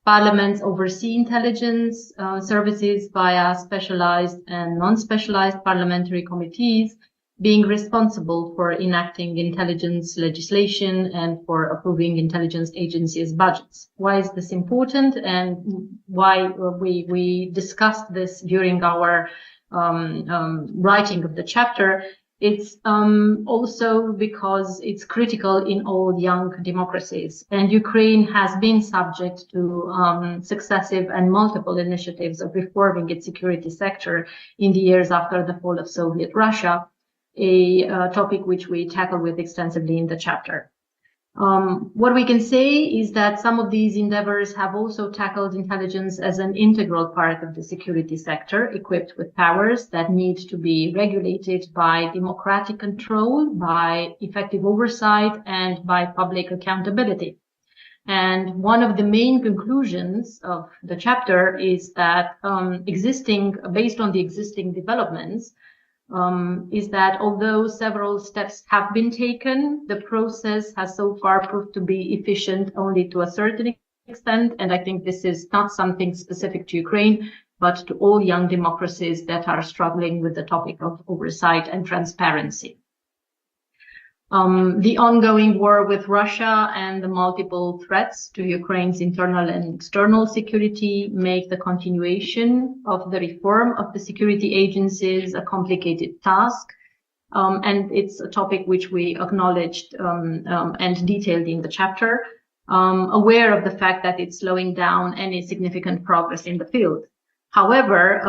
Parliaments oversee intelligence services via specialized and non-specialized parliamentary committees, being responsible for enacting intelligence legislation and for approving intelligence agencies' budgets. Why is this important, and why we discussed this during our writing of the chapter? It's also because it's critical in all young democracies, and Ukraine has been subject to successive and multiple initiatives of reforming its security sector in the years after the fall of Soviet Russia. a topic which we tackle with extensively in the chapter. What we can say is that some of these endeavors have also tackled intelligence as an integral part of the security sector, equipped with powers that need to be regulated by democratic control, by effective oversight, and by public accountability. And one of the main conclusions of the chapter is that based on the existing developments, is that although several steps have been taken, the process has so far proved to be efficient only to a certain extent. And I think this is not something specific to Ukraine, but to all young democracies that are struggling with the topic of oversight and transparency. The ongoing war with Russia and the multiple threats to Ukraine's internal and external security make the continuation of the reform of the security agencies a complicated task. And it's a topic which we acknowledged and detailed in the chapter, aware of the fact that it's slowing down any significant progress in the field. However,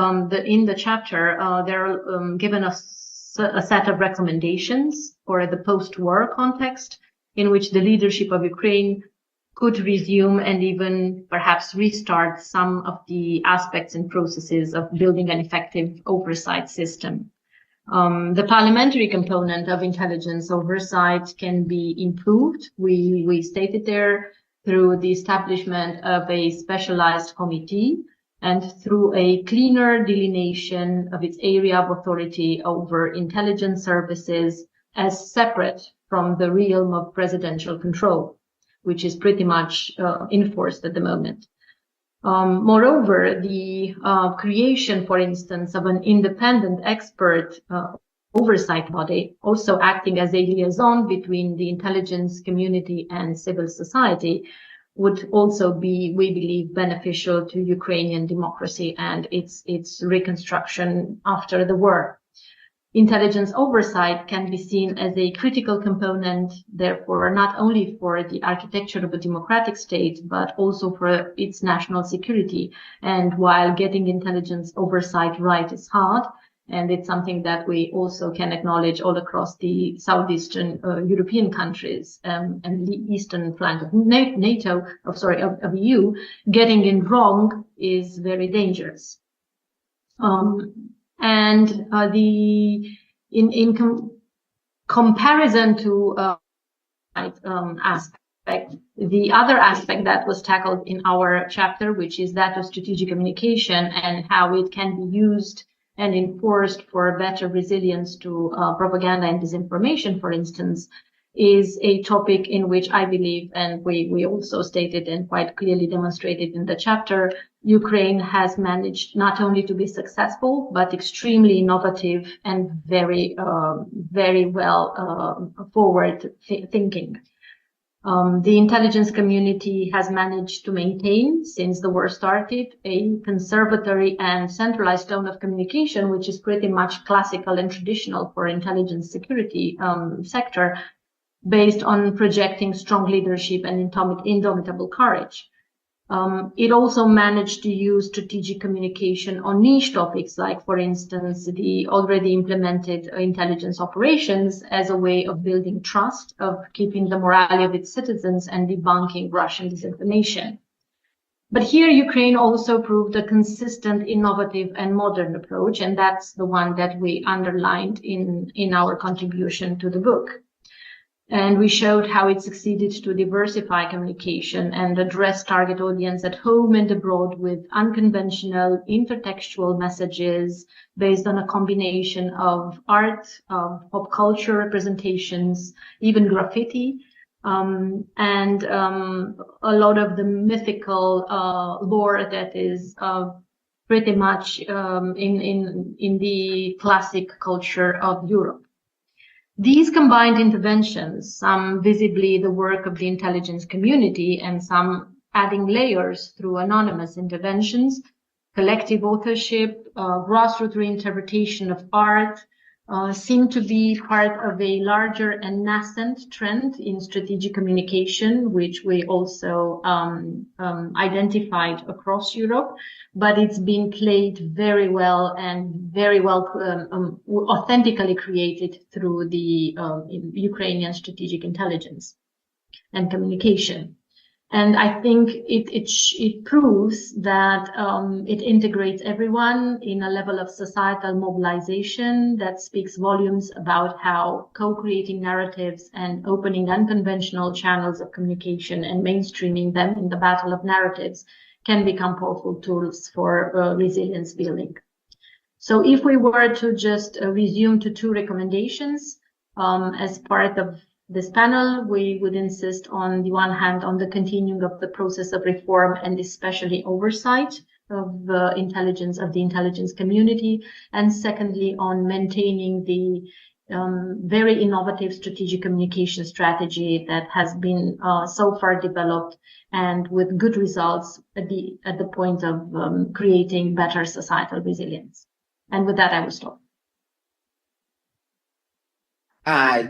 in the chapter, they're given us a set of recommendations for the post-war context in which the leadership of Ukraine could resume and even perhaps restart some of the aspects and processes of building an effective oversight system. The parliamentary component of intelligence oversight can be improved. We stated there through the establishment of a specialized committee and through a cleaner delineation of its area of authority over intelligence services as separate from the realm of presidential control, which is pretty much enforced at the moment. Moreover, the creation, for instance, of an independent expert oversight body, also acting as a liaison between the intelligence community and civil society, would also be, we believe, beneficial to Ukrainian democracy and its reconstruction after the war. Intelligence oversight can be seen as a critical component, therefore, not only for the architecture of a democratic state, but also for its national security. And while getting intelligence oversight right is hard, and it's something that we also can acknowledge all across the southeastern European countries and the eastern flank of of EU, getting it wrong is very dangerous. Comparison to aspect, the other aspect that was tackled in our chapter, which is that of strategic communication and how it can be used and enforced for better resilience to propaganda and disinformation, for instance, is a topic in which I believe, and we also stated and quite clearly demonstrated in the chapter, Ukraine has managed not only to be successful, but extremely innovative and very well forward thinking. The intelligence community has managed to maintain, since the war started, a conservatory and centralized tone of communication, which is pretty much classical and traditional for intelligence security sector, based on projecting strong leadership and indomitable courage. It also managed to use strategic communication on niche topics, like, for instance, the already implemented intelligence operations as a way of building trust, of keeping the morale of its citizens and debunking Russian disinformation. But here, Ukraine also proved a consistent, innovative, and modern approach, and that's the one that we underlined in our contribution to the book. And we showed how it succeeded to diversify communication and address target audience at home and abroad with unconventional intertextual messages based on a combination of art, of pop culture representations, even graffiti, and a lot of the mythical lore that is pretty much in the classic culture of Europe. These combined interventions, some visibly the work of the intelligence community and some adding layers through anonymous interventions, collective authorship, grassroots reinterpretation of art, seem to be part of a larger and nascent trend in strategic communication, which we also identified across Europe, but it's been played very well and very well authentically created through the Ukrainian strategic intelligence and communication. And I think it proves that it integrates everyone in a level of societal mobilization that speaks volumes about how co-creating narratives and opening unconventional channels of communication and mainstreaming them in the battle of narratives can become powerful tools for resilience building. So if we were to just resume to two recommendations as part of this panel, we would insist on the one hand on the continuing of the process of reform and especially oversight of the intelligence community, and secondly on maintaining the very innovative strategic communication strategy that has been so far developed and with good results at the point of creating better societal resilience. And with that, I will stop.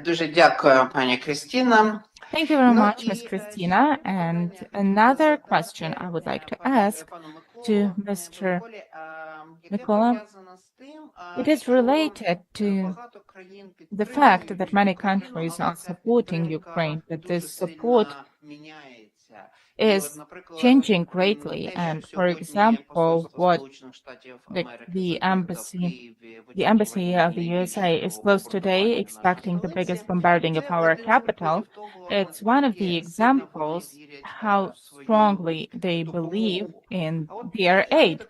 Дуже дякую, пані Кристина. Thank you very much, Ms. Christina. And another question I would like to ask to Mr. Mykola. It is related to the fact that many countries are supporting Ukraine, that this support is changing greatly. And for example, what the embassy of the USA is closed today, expecting the biggest bombarding of our capital. It's one of the examples how strongly they believe in their aid.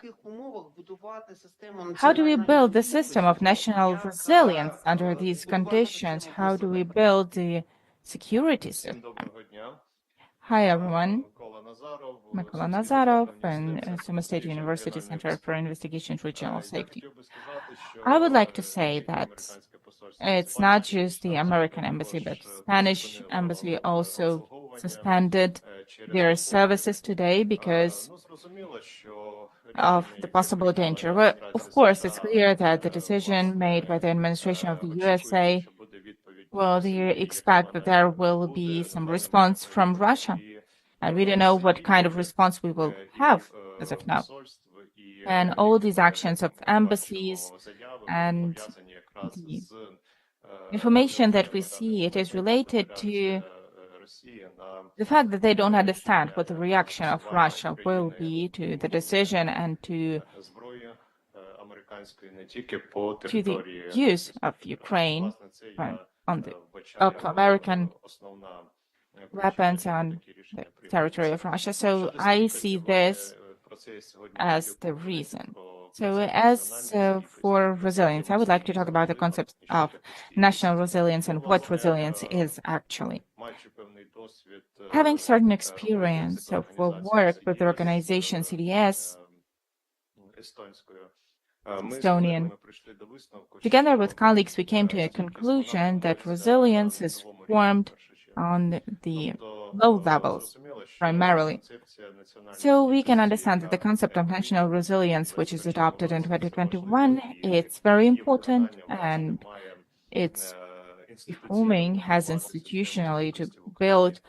How do we build the system of national resilience under these conditions? How do we build the security system? Hi, everyone. Mykola Nazarov and Sumy State University Center for Investigation of Regional Safety. I would like to say that it's not just the American embassy, but Spanish embassy also suspended their services today because of the possible danger. Well, of course, it's clear that the decision made by the administration of the USA, well, they expect that there will be some response from Russia. And we don't know what kind of response we will have as of now. And all these actions of embassies and the information that we see, it is related to the fact that they don't understand what the reaction of Russia will be to the decision and to the use of Ukraine of American weapons on the territory of Russia. So I see this as the reason. So as for resilience, I would like to talk about the concept of national resilience and what resilience is actually. Having certain experience of work with the organization CDS, Estonian, together with colleagues, we came to a conclusion that resilience is formed on the low levels primarily. So we can understand that the concept of national resilience, which is adopted in 2021, it's very important and it's forming has institutionally to build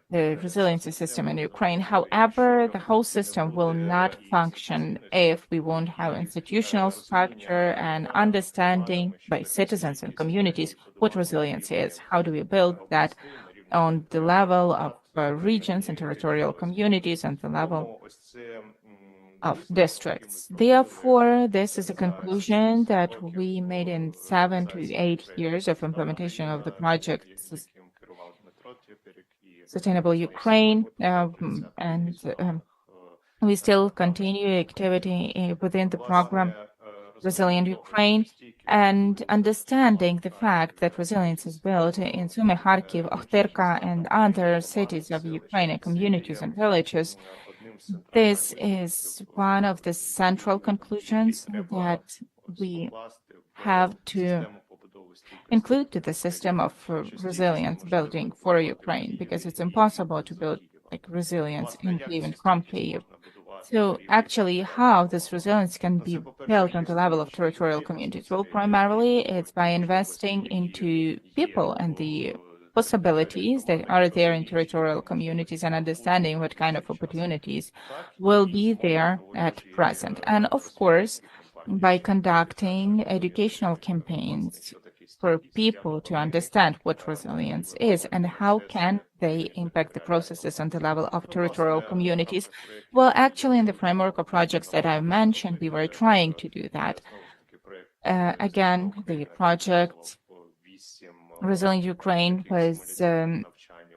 the resiliency system in Ukraine. However, the whole system will not function if we won't have institutional structure and understanding by citizens and communities what resilience is. How do we build that on the level of regions and territorial communities and the level of districts. Therefore, this is a conclusion that we made in 7 to 8 years of implementation of the project Sustainable Ukraine, and we still continue activity within the program Resilient Ukraine, and understanding the fact that resilience is built in Sumy, Kharkiv, Ohterka, and other cities of Ukraine and communities and villages. This is one of the central conclusions that we have to include to the system of resilience building for Ukraine, because it's impossible to build like resilience in Kyiv and from Kyiv. So actually, how this resilience can be built on the level of territorial communities? Well, primarily it's by investing into people and the possibilities that are there in territorial communities and understanding what kind of opportunities will be there at present. And of course, by conducting educational campaigns for people to understand what resilience is and how can they impact the processes on the level of territorial communities. Well, actually, in the framework of projects that I mentioned, we were trying to do that. Again, the project Resilient Ukraine was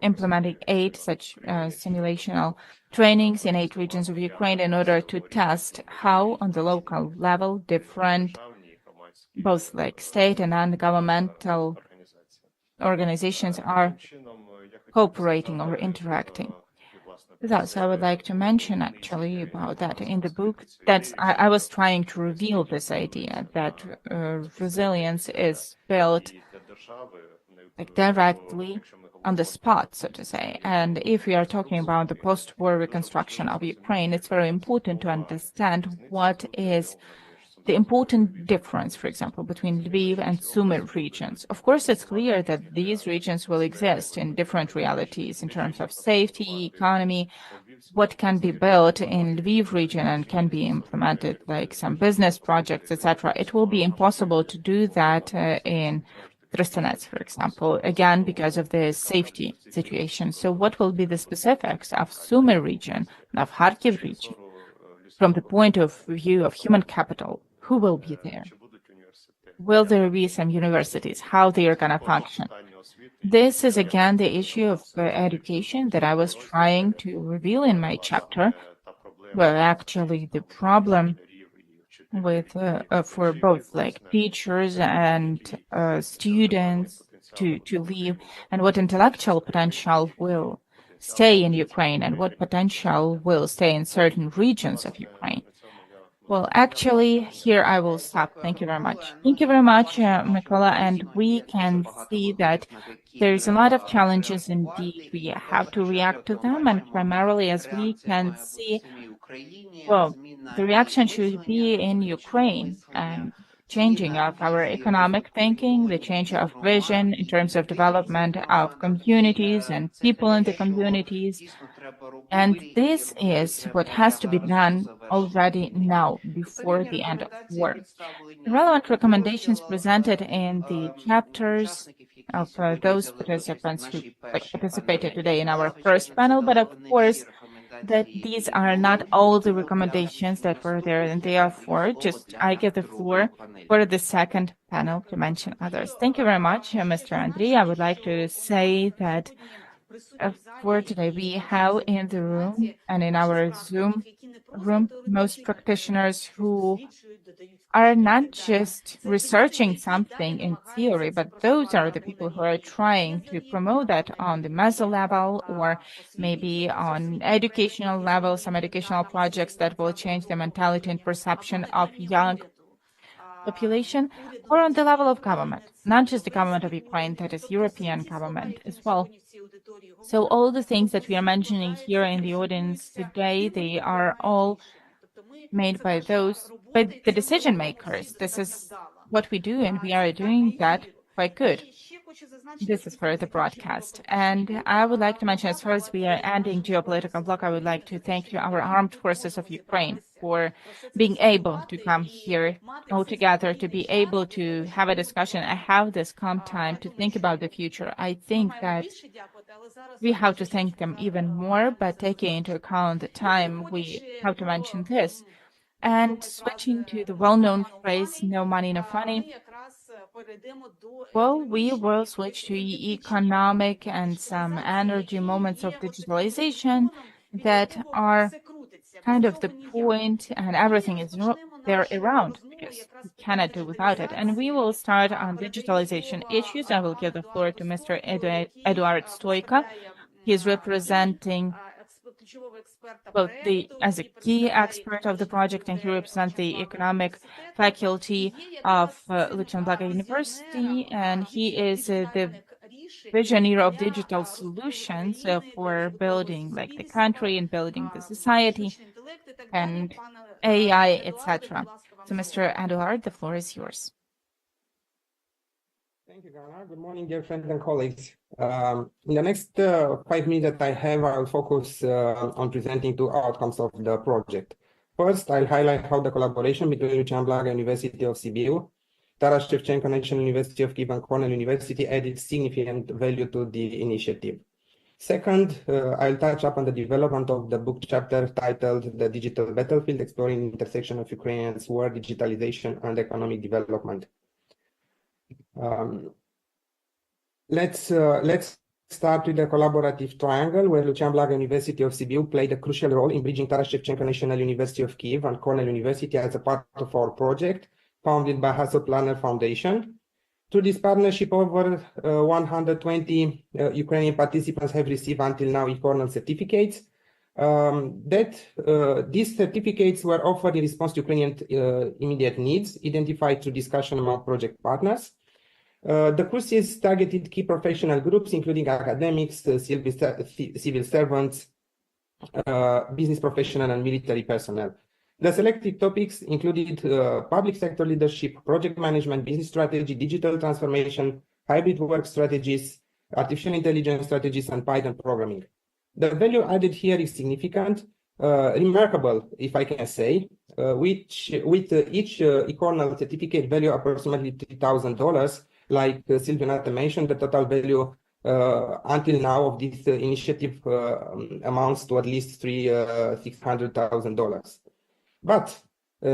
implementing 8 such simulational trainings in 8 regions of Ukraine in order to test how, on the local level, different both like state and non-governmental organizations are cooperating or interacting. Thus, I would like to mention actually about that in the book. I was trying to reveal this idea that resilience is built like directly on the spot, so to say. And if we are talking about the post-war reconstruction of Ukraine, it's very important to understand what is the important difference, for example, between Lviv and Sumy regions. Of course, it's clear that these regions will exist in different realities in terms of safety, economy, what can be built in Lviv region and can be implemented, like some business projects, etc. It will be impossible to do that in Trstenets, for example, again, because of the safety situation. So what will be the specifics of Sumy region and of Kharkiv region from the point of view of human capital? Who will be there? Will there be some universities? How they are going to function? This is again the issue of education that I was trying to reveal in my chapter. Well, actually, the problem with for both like teachers and students to leave, and what intellectual potential will stay in Ukraine and what potential will stay in certain regions of Ukraine. Well, actually, here I will stop. Thank you very much. Thank you very much, Mykola. And we can see that there's a lot of challenges indeed. We have to react to them. And primarily, as we can see, well, the reaction should be in Ukraine and changing of our economic thinking, the change of vision in terms of development of communities and people in the communities. And this is what has to be done already now, before the end of war. The relevant recommendations presented in the chapters of those participants who participated today in our first panel, but of course, that these are not all the recommendations that were there, and therefore, just I give the floor for the second panel to mention others. Thank you very much, Mr. Andriy. I would like to say that for today, we have in the room and in our Zoom room most practitioners who are not just researching something in theory, but those are the people who are trying to promote that on the meso level or maybe on educational level, some educational projects that will change the mentality and perception of young population, or on the level of government, not just the government of Ukraine, that is European government as well. So all the things that we are mentioning here in the audience today, they are all made by the decision makers. This is what we do, and we are doing that quite good. This is for the broadcast. And I would like to mention, as far as we are ending geopolitical block, I would like to thank our armed forces of Ukraine for being able to come here all together, to be able to have a discussion and have this calm time to think about the future. I think that we have to thank them even more, but taking into account the time, we have to mention this. And switching to the well-known phrase, no money, no funny, well, we will switch to economic and some energy moments of digitalization that are kind of the point, and everything is there around because we cannot do without it. And we will start on digitalization issues. I will give the floor to Mr. Eduard Stoica. He is representing both as a key expert of the project, and he represents the economic faculty of Lucian Blaga University, and he is the visionary of digital solutions for building like the country and building the society and AI, etc. So, Mr. Eduard, the floor is yours. Thank you, Hanna. Good morning, dear friends and colleagues. In the next 5 minutes that I have, I'll focus on presenting two outcomes of the project. First, I'll highlight how the collaboration between Lucian Blaga University of Sibiu, Taras Shevchenko National University of Kyiv and Cornell University added significant value to the initiative. Second, I'll touch upon the development of the book chapter titled The Digital Battlefield, Exploring the Intersection of Ukrainians' War, Digitalization and Economic Development. Let's start with the collaborative triangle, where Lucian Blaga University of Sibiu played a crucial role in bridging Taras Shevchenko National University of Kyiv and Cornell University as a part of our project, founded by Hasso Plattner Foundation. Through this partnership, over 120 Ukrainian participants have received until now e-Cornell certificates. These certificates were offered in response to Ukrainian immediate needs, identified through discussion among project partners. The courses targeted key professional groups, including academics, civil servants, business professionals, and military personnel. The selected topics included public sector leadership, project management, business strategy, digital transformation, hybrid work strategies, artificial intelligence strategies, and Python programming. The value added here is significant, remarkable, if I can say, with each e-Cornell certificate value approximately $3,000. Like Silviu mentioned, the total value until now of this initiative amounts to at least $600,000. But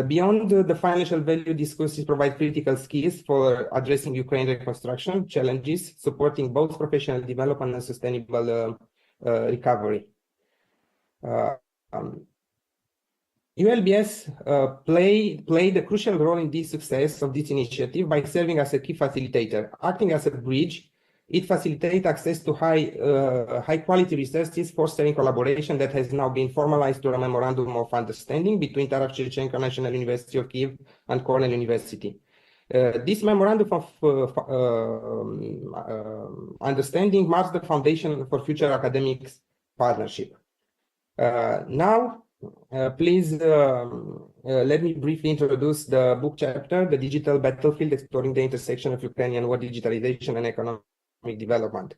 beyond the financial value, these courses provide critical skills for addressing Ukraine reconstruction challenges, supporting both professional development and sustainable recovery. ULBS played a crucial role in the success of this initiative by serving as a key facilitator. Acting as a bridge, it facilitates access to high-quality resources, fostering collaboration that has now been formalized through a memorandum of understanding between Taras Shevchenko National University of Kyiv and Cornell University. This memorandum of understanding marks the foundation for future academic partnership. Now, please let me briefly introduce the book chapter, The Digital Battlefield, Exploring the Intersection of Ukrainian War, Digitalization and Economic Development.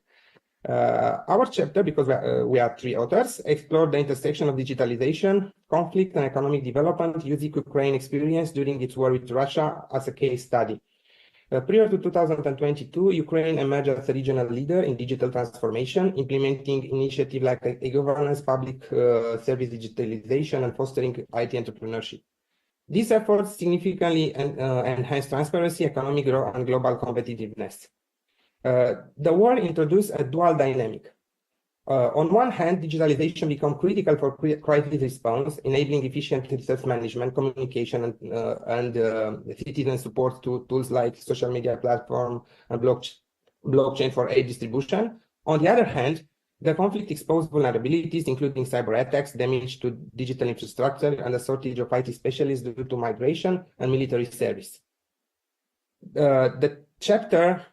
Our chapter, because we are three authors, explored the intersection of digitalization, conflict, and economic development using Ukraine experience during its war with Russia as a case study. Prior to 2022, Ukraine emerged as a regional leader in digital transformation, implementing initiatives like e-governance, public service digitalization, and fostering IT entrepreneurship. These efforts significantly enhanced transparency, economic growth, and global competitiveness. The war introduced a dual dynamic. On one hand, digitalization became critical for crisis response, enabling efficient resource management, communication, and citizen support to tools like social media platform and blockchain for aid distribution. On the other hand, the conflict exposed vulnerabilities, including cyber attacks, damage to digital infrastructure, and a shortage of IT specialists due to migration and military service. The chapter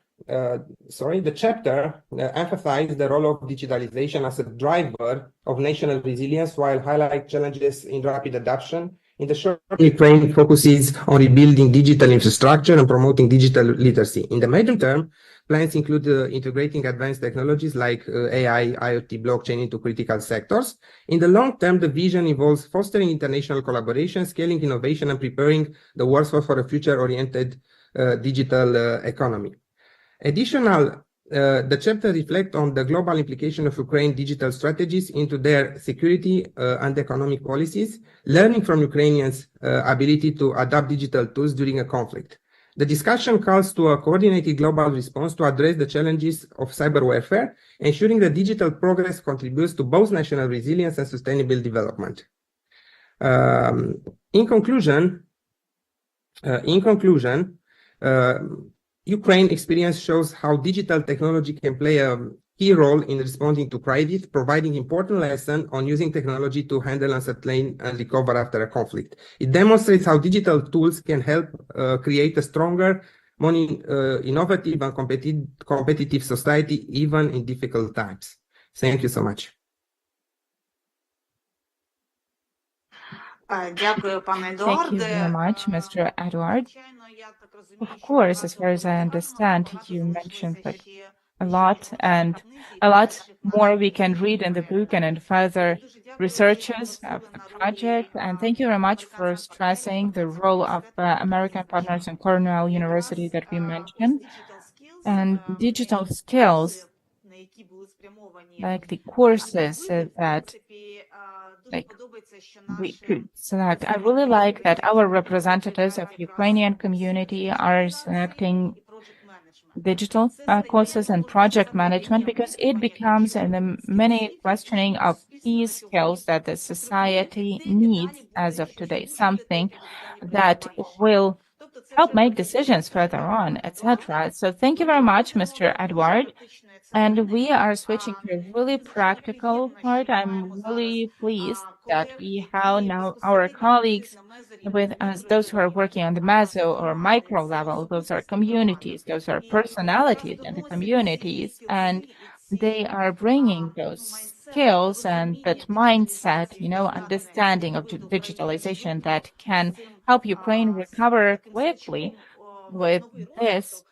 emphasized the role of digitalization as a driver of national resilience, while highlighting challenges in rapid adoption. In the short term, Ukraine focuses on rebuilding digital infrastructure and promoting digital literacy. In the medium term, plans include integrating advanced technologies like AI, IoT, blockchain into critical sectors. In the long term, the vision involves fostering international collaboration, scaling innovation, and preparing the workforce for a future-oriented digital economy. The chapter reflects on the global implication of Ukraine's digital strategies into their security and economic policies, learning from Ukrainians' ability to adapt digital tools during a conflict. The discussion calls to a coordinated global response to address the challenges of cyber warfare, ensuring that digital progress contributes to both national resilience and sustainable development. In conclusion, Ukraine experience shows how digital technology can play a key role in responding to crisis, providing important lessons on using technology to handle, uncertain, and recover after a conflict. It demonstrates how digital tools can help create a stronger, more innovative and competitive society, even in difficult times. Thank you so much. Дякую, пане Thank you Едуарде. very much, Mr. Edward. Звичайно, я так розумію, Of що course, as багато far as I було understand, сказано, you багато mentioned залишилося like ще a lot, and a lot more we can read in the book and in further researches of the project. And thank you very much for stressing the role of American partners in Cornell University that we mentioned. And digital skills, like the courses that like we could select. I really like that our representatives of Ukrainian community are selecting digital courses and project management, because it becomes in the many questioning of these skills that the society needs as of today, something that will help make decisions further on, etc. So thank you very much, Mr. Edward. And we are switching to a really practical part. I'm really pleased that we have now our colleagues with us, those who are working on the meso or micro level. Those are communities, those are personalities in the communities, and they are bringing those skills and that mindset, understanding of digitalization that can help Ukraine recover quickly with this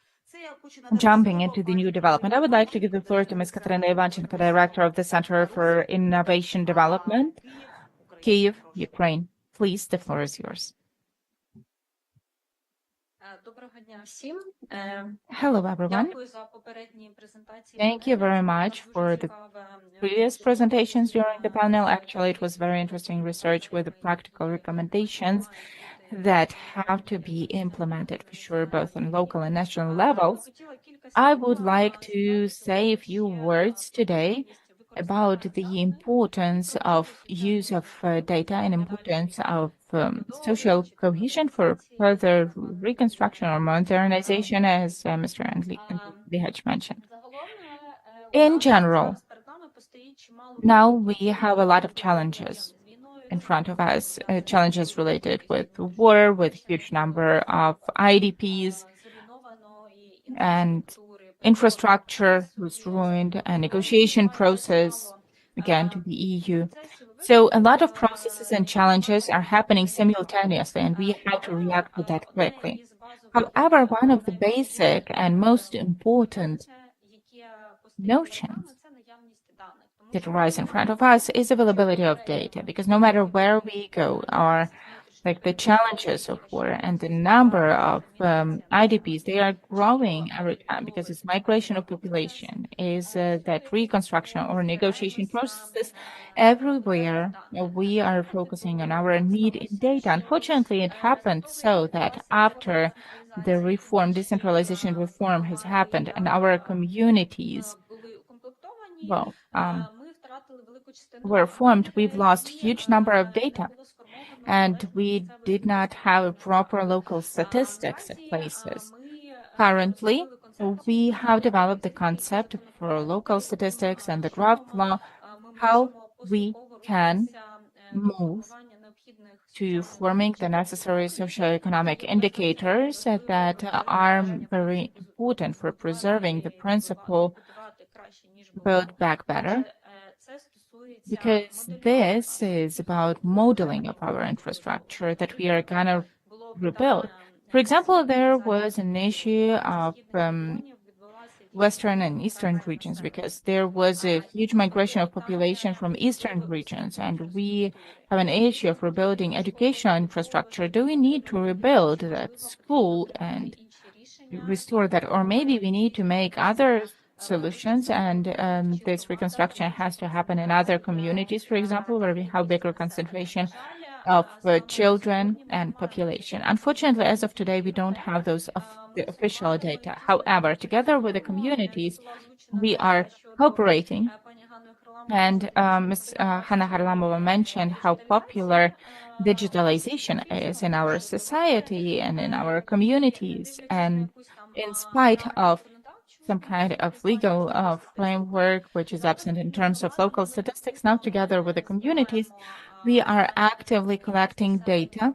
jumping into the new development. I would like to give the floor to Ms. Katerina Ivanchenko, Director of the Center for Innovation Development, Kyiv, Ukraine. Please, the floor is yours. Hello, everyone. Thank you very much for the previous presentations during the panel. Actually, it was very interesting research with the practical recommendations that have to be implemented for sure, both on local and national levels. I would like to say a few words today about the importance of use of data and importance of social cohesion for further reconstruction or modernization, as Mr. Dligach mentioned. In general, now we have a lot of challenges in front of us, challenges related with war, with huge number of IDPs, and infrastructure was ruined, and negotiation process, again, to the EU. So a lot of processes and challenges are happening simultaneously, and we have to react to that quickly. However, one of the basic and most important notions that arise in front of us is availability of data, because no matter where we go, like the challenges of war and the number of IDPs, they are growing every time, because it's migration of population, is that reconstruction or negotiation processes everywhere. We are focusing on our need in data. Unfortunately, it happened so that after the decentralization reform has happened, and our communities, were formed, we've lost huge number of data. And we did not have a proper local statistics at places. Currently, we have developed the concept for local statistics and the draft law, how we can move to forming the necessary socioeconomic indicators that are very important for preserving the principle build back better, because this is about modeling of our infrastructure that we are going to rebuild. For example, there was an issue of Western and Eastern regions, because there was a huge migration of population from Eastern regions, and we have an issue of rebuilding educational infrastructure. Do we need to rebuild that school and restore that? Or maybe we need to make other solutions, and this reconstruction has to happen in other communities, for example, where we have bigger concentration of children and population. Unfortunately, as of today, we don't have those the official data. However, together with the communities, we are cooperating. And Ms. Hanna Kharlamova mentioned how popular digitalization is in our society and in our communities. And in spite of some kind of legal framework which is absent in terms of local statistics, now together with the communities, we are actively collecting data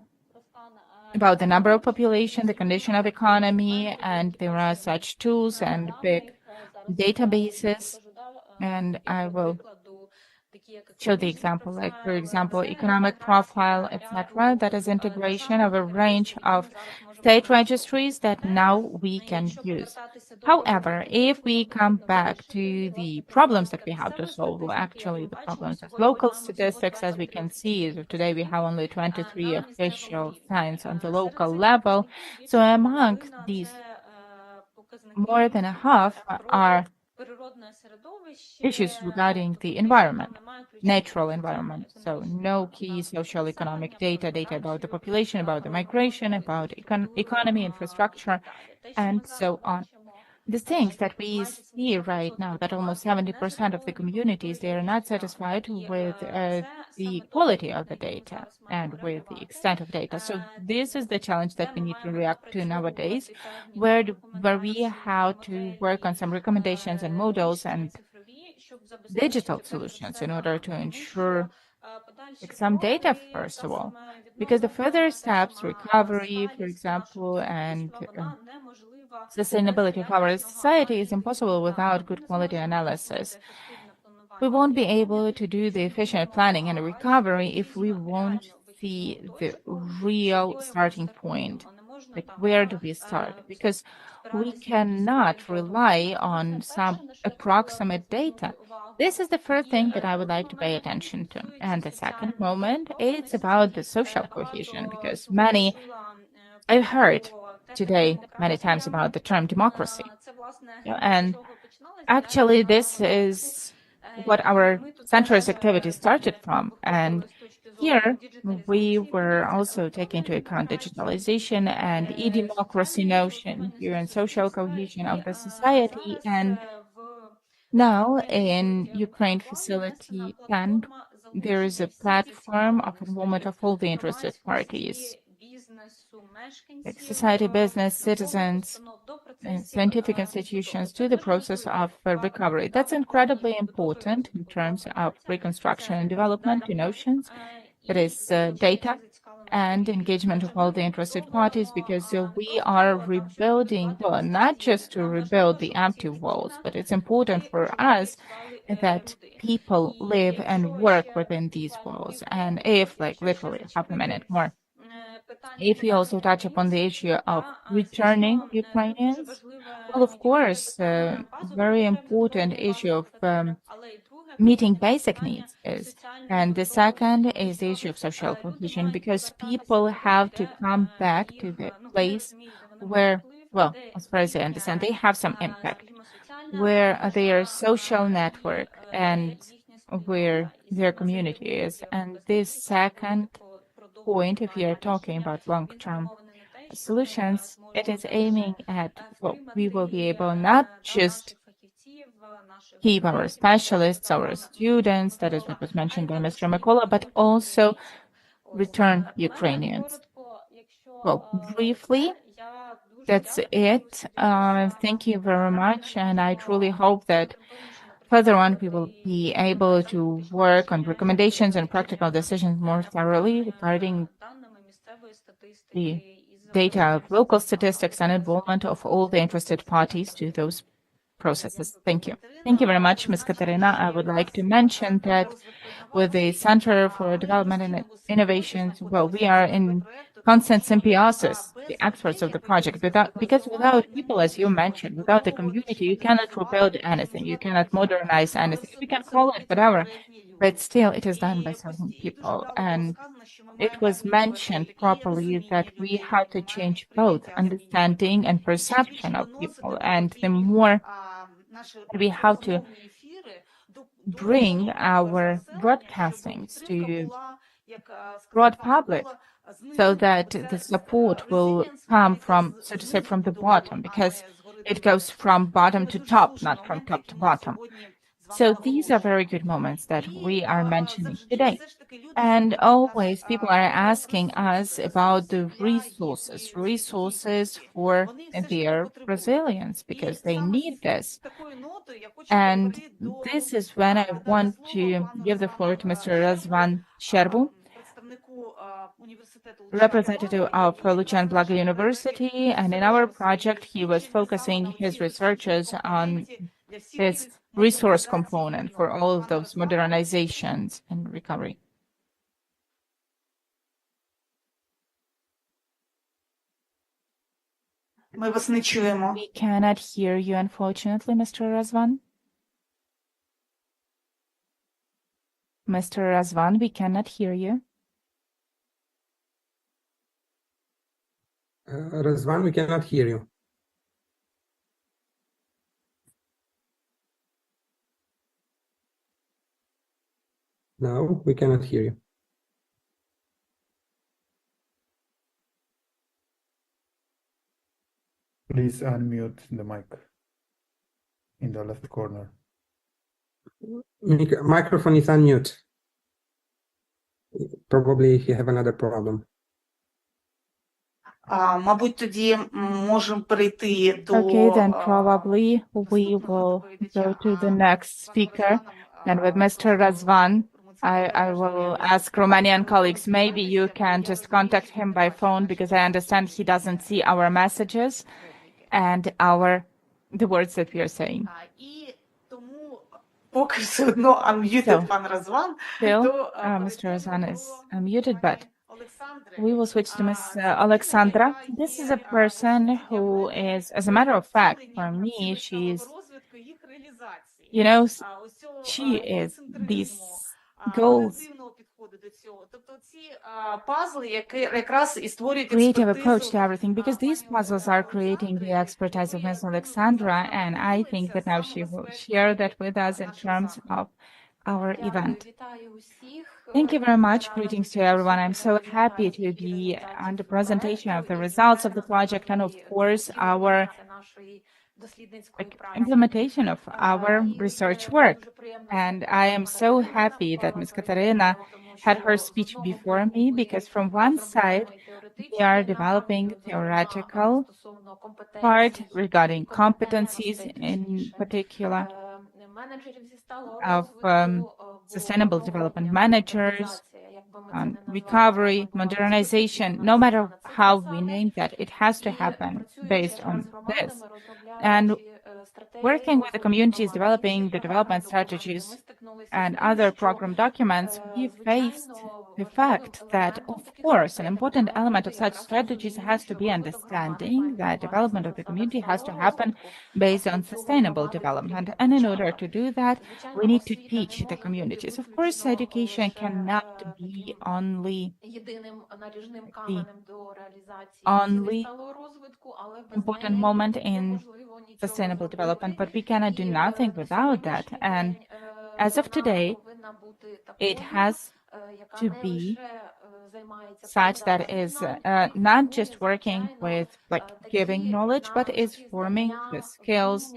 about the number of population, the condition of economy, and there are such tools and big databases. And I will show the example, like, for example, economic profile, etc. That is integration of a range of state registries that now we can use. However, if we come back to the problems that we have to solve, well, actually the problems of local statistics, as we can see, is that today we have only 23 official signs on the local level. So among these, more than a half are issues regarding the environment, natural environment. So no key social economic data about the population, about the migration, about economy, infrastructure, and so on. The things that we see right now, that almost 70% of the communities, they are not satisfied with the quality of the data and with the extent of data. So this is the challenge that we need to react to nowadays, where we have to work on some recommendations and models and digital solutions in order to ensure some data, first of all, because the further steps, recovery, for example, and sustainability of our society is impossible without good quality analysis. We won't be able to do the efficient planning and recovery if we won't see the real starting point. Like, where do we start? Because we cannot rely on some approximate data. This is the first thing that I would like to pay attention to. And the second moment, it's about the social cohesion, because I've heard today many times about the term democracy. And actually, this is what our center's activity started from. And here, we were also taking into account digitalization and e-democracy notion here in social cohesion of the society. And now in Ukraine facility 10, there is a platform of involvement of all the interested parties, like society, business, citizens, and scientific institutions, to the process of recovery. That's incredibly important in terms of reconstruction and development to notions. That is data and engagement of all the interested parties, because we are rebuilding, well, not just to rebuild the empty walls, but it's important for us that people live and work within these walls. And if, like, literally half a minute more, if we also touch upon the issue of returning Ukrainians, well, of course, very important issue of meeting basic needs is. And the second is the issue of social cohesion, because people have to come back to the place where, well, as far as I understand, they have some impact, where their social network and where their community is. And this second point, if you are talking about long-term solutions, it is aiming at, well, we will be able not just keep our specialists, our students, that is what was mentioned by Mr. Mykola, but also return Ukrainians. Well, briefly, that's it. Thank you very much, and I truly hope that further on we will be able to work on recommendations and practical decisions more thoroughly regarding the data of local statistics and involvement of all the interested parties to those processes. Thank you. Thank you very much, Ms. Katerina. I would like to mention that with the Center for Development and Innovations, well, we are in constant symbiosis, the experts of the project, because without people, as you mentioned, without the community, you cannot rebuild anything, you cannot modernize anything. You can call it whatever, but still it is done by certain people. And it was mentioned properly that we have to change both understanding and perception of people. And the more we have to bring our broadcastings to broad public, so that the support will come from, so to say, from the bottom, because it goes from bottom to top, not from top to bottom. So these are very good moments that we are mentioning today. And always people are asking us about the resources for their Brazilians, because they need this. And this is when I want to give the floor to Mr. Razvan Sherbu, representative of Lucian Blaga University, and in our project, he was focusing his researches on this resource component for all of those modernizations and recovery. Ми вас не чуємо. We cannot hear you, unfortunately, Mr. Razvan. Mr. Razvan, we cannot hear you. Razvan, we cannot hear you. No, we cannot hear you. Please unmute the mic in the left corner. Microphone is unmute. Probably he have another problem. Мабуть, тоді можемо перейти до... Okay, then probably we will go to the next speaker. And with Mr. Razvan, I will ask Romanian colleagues, maybe you can just contact him by phone, because I understand he doesn't see our messages and the words that we are saying. І тому, поки все одно unmuted пан Разван, Still, Mr. Razvan is unmuted, but we will switch to Ms. Alexandra. This is a person who is, as a matter of fact, for me, she's, you know, she is these goals, creative approach to everything, because these puzzles are creating the expertise of Ms. Alexandra, and I think that now she will share that with us in terms of our event. Thank you very much. Greetings to everyone. I'm so happy to be on the presentation of the results of the project and, of course, our implementation of our research work. And I am so happy that Ms. Katarina had her speech before me, because from one side, we are developing theoretical part regarding competencies, in particular of sustainable development managers, recovery, modernization. No matter how we name that, it has to happen based on this. And working with the communities, developing the development strategies and other program documents, we faced the fact that, of course, an important element of such strategies has to be understanding that development of the community has to happen based on sustainable development. And in order to do that, we need to teach the communities. Of course, education cannot be only the only important moment in sustainable development, but we cannot do nothing without that. And as of today, it has to be such that is not just working with giving knowledge, but is forming the skills,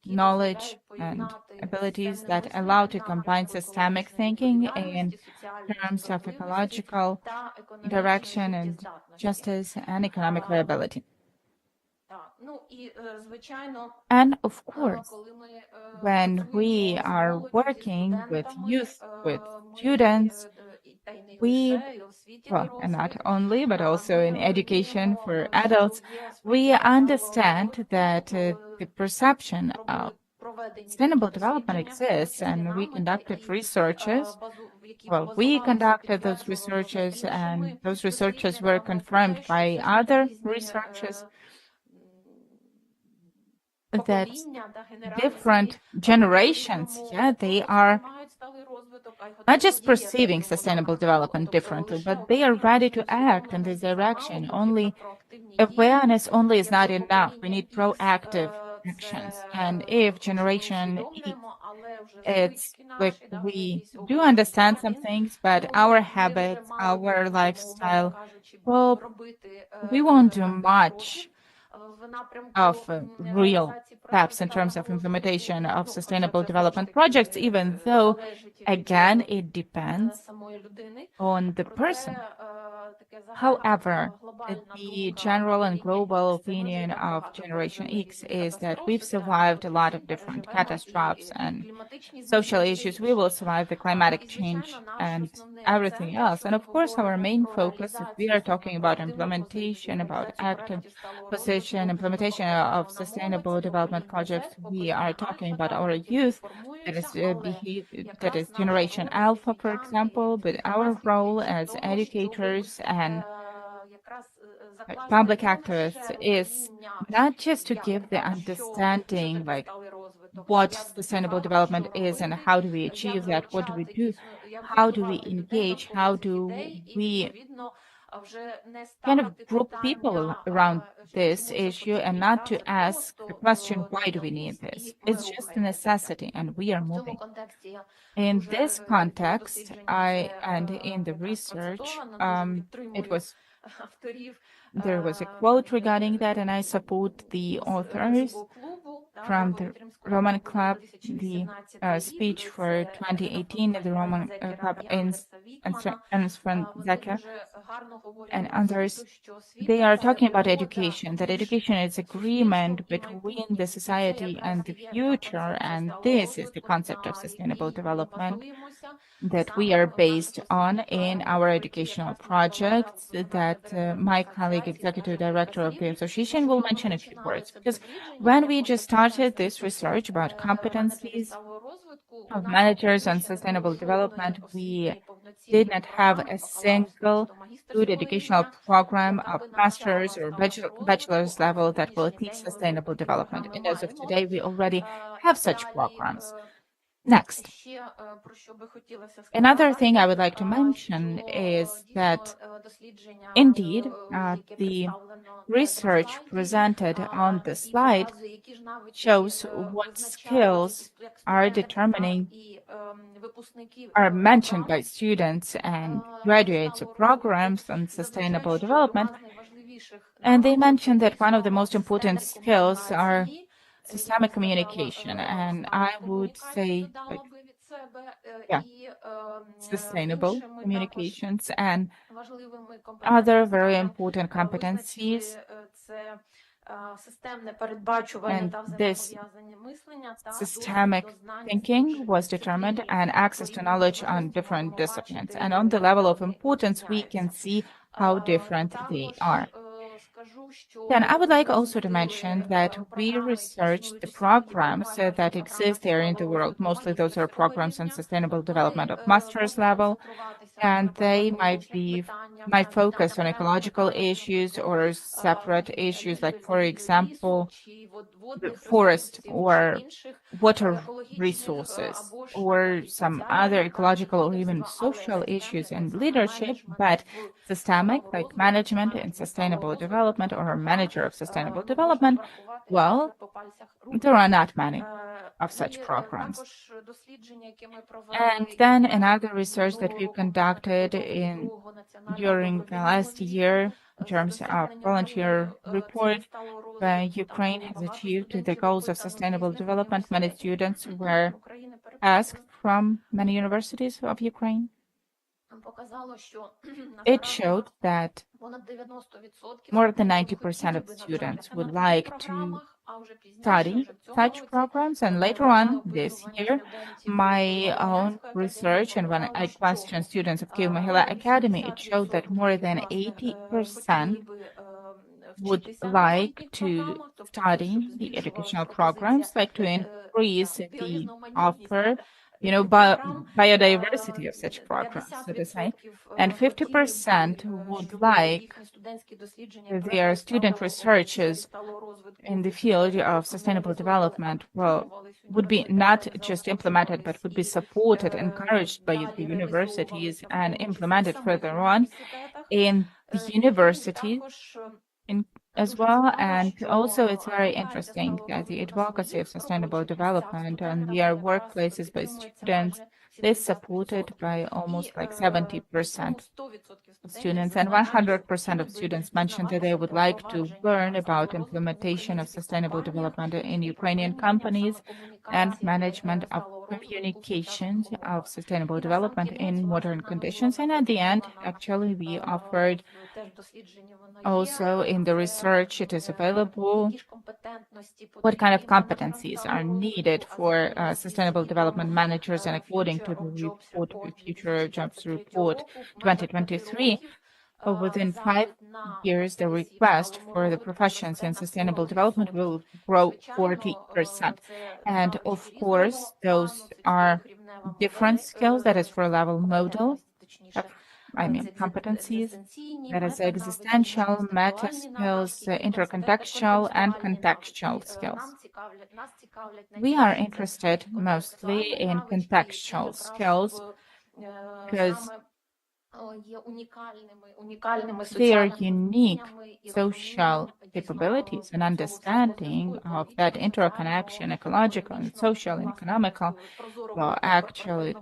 knowledge, and abilities that allow to combine systemic thinking in terms of ecological direction and justice and economic viability. And of course, when we are working with youth, with students, and not only, but also in education for adults, we understand that the perception of sustainable development exists, and we conducted researches. Well, we conducted those researches, and those researches were confirmed by other researchers that different generations, they are not just perceiving sustainable development differently, but they are ready to act in this direction. Only awareness only is not enough. We need proactive actions. And if generation X, it's like we do understand some things, but our habits, our lifestyle, well, we won't do much of real steps in terms of implementation of sustainable development projects, even though, again, it depends on the person. However, the general and global opinion of Generation X is that we've survived a lot of different catastrophes and social issues. We will survive the climatic change, and everything else. And of course, our main focus, if we are talking about implementation, about active position, implementation of sustainable development projects, we are talking about our youth, that is Generation Alpha, for example, but our role as educators and public activists is not just to give the understanding, like what sustainable development is and how do we achieve that, what do we do, how do we engage, how do we kind of group people around this issue and not to ask the question, why do we need this? It's just a necessity and we are moving. In this context, and in the research, there was a quote regarding that, and I support the authors from the Roman Club, the speech for 2018 at the Roman Club in Zaka and others. They are talking about education, that education is agreement between the society and the future, and this is the concept of sustainable development that we are based on in our educational projects that my colleague, executive director of the association, will mention a few words. Because when we just started this research about competencies of managers on sustainable development, we did not have a single good educational program of master's or bachelor's level that will teach sustainable development. And as of today, we already have such programs. Next, another thing I would like to mention is that indeed the research presented on the slide shows what skills are mentioned by students and graduates of programs on sustainable development. And they mentioned that one of the most important skills are systemic communication, and I would say, sustainable communications and other very important competencies. And this systemic thinking was determined, and access to knowledge on different disciplines. And on the level of importance, we can see how different they are. Then I would like also to mention that we researched the programs that exist there in the world. Mostly those are programs on sustainable development of master's level, and they might focus on ecological issues or separate issues, like, for example, the forest or water resources or some other ecological or even social issues and leadership, but systemic, like management and sustainable development or a manager of sustainable development, well, there are not many of such programs. And then another research that we conducted during the last year in terms of volunteer report, where Ukraine has achieved the goals of sustainable development. Many students were asked from many universities of Ukraine. It showed that more than 90% of students would like to study such programs, and later on this year, my own research, and when I questioned students of Kyiv-Mohyla Academy, it showed that more than 80% would like to study the educational programs, like to increase the offer, biodiversity of such programs, so to say. And 50% would like their student researches in the field of sustainable development would be not just implemented, but would be supported, encouraged by the universities and implemented further on in the university as well. And also it's very interesting that the advocacy of sustainable development and their workplaces by students is supported by almost like 70% of students, and 100% of students mentioned that they would like to learn about implementation of sustainable development in Ukrainian companies and management of communication of sustainable development in modern conditions. And at the end, actually, we offered also in the research, it is available, what kind of competencies are needed for sustainable development managers. And according to the report, the Future Jobs Report 2023, within 5 years, the request for the professions in sustainable development will grow 40%. And of course, those are different skills, that is for level model, competencies, that is existential, meta skills, intercontextual, and contextual skills. We are interested mostly in contextual skills because they are unique social capabilities and understanding of that interconnection, ecological and social and economical, actually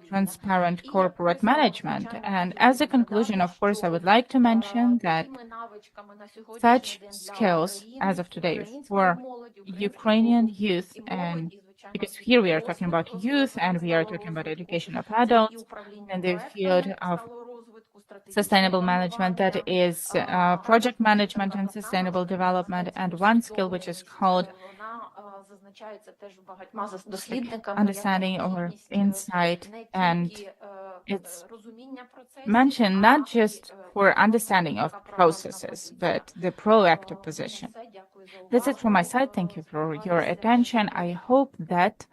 transparent corporate management. And as a conclusion, of course, I would like to mention that such skills as of today for Ukrainian youth, and because here we are talking about youth and we are talking about education of adults in the field of sustainable management, that is project management and sustainable development, and one skill which is called understanding or insight, and it's mentioned not just for understanding of processes, but the proactive position. That's it from my side. Thank you for your attention. I hope that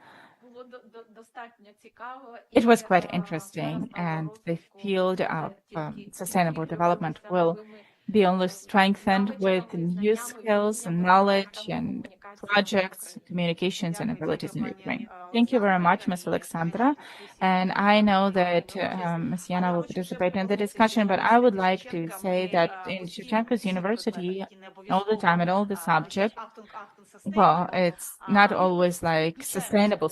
it was quite interesting, and the field of sustainable development will be only strengthened with new skills and knowledge and projects, communications, and abilities in Ukraine. Thank you very much, Ms. Alexandra. And I know that Ms. Yana will participate in the discussion, but I would like to say that in Shevchenko's university, all the time, at all the subject, well, it's not always like sustainable,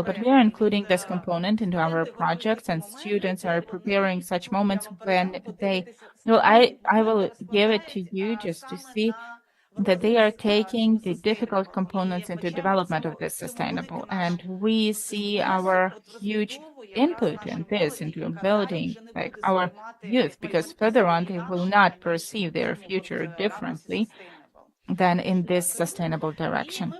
but we are including this component into our projects, and students are preparing such moments when they, well, I will give it to you just to see that they are taking the difficult components into development of this sustainable. And we see our huge input in this, into building like our youth, because further on they will not perceive their future differently than in this sustainable direction.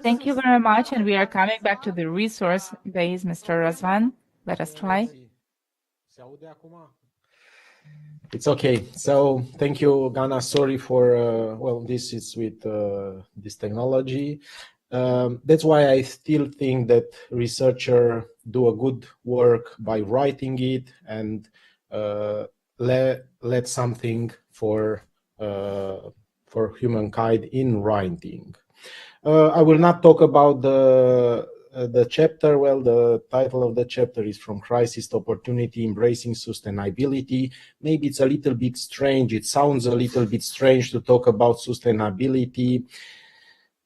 Thank you very much. And we are coming back to the resource base, Mr. Razvan. Let us try. It's okay. So thank you, Gana. Sorry for, well, this is with this technology. That's why I still think that researchers do a good work by writing it and let something for humankind in writing. I will not talk about the chapter. Well, the title of the chapter is From Crisis to Opportunity, Embracing Sustainability. Maybe it's a little bit strange. It sounds a little bit strange to talk about sustainability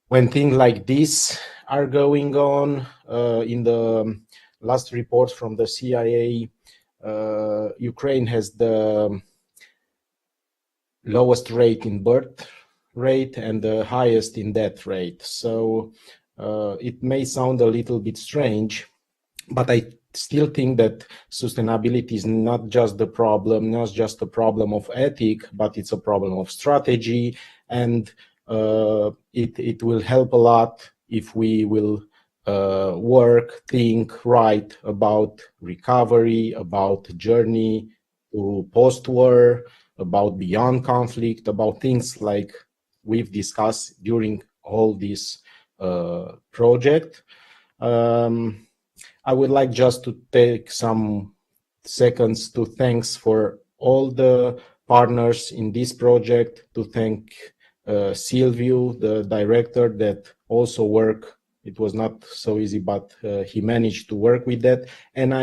when things like this are going on. In the last reports from the CIA, Ukraine has the lowest rate in birth rate and the highest in death rate. So it may sound a little bit strange, but I still think that sustainability is not just a problem of ethic, but it's a problem of strategy, and it will help a lot if we will think right about recovery, about journey to post-war, about beyond conflict, about things like we've discussed during all this project. I would like just to take some seconds to thanks for all the partners in this project, to thank Silviu, the director, that also worked. It was not so easy, but he managed to work with that. And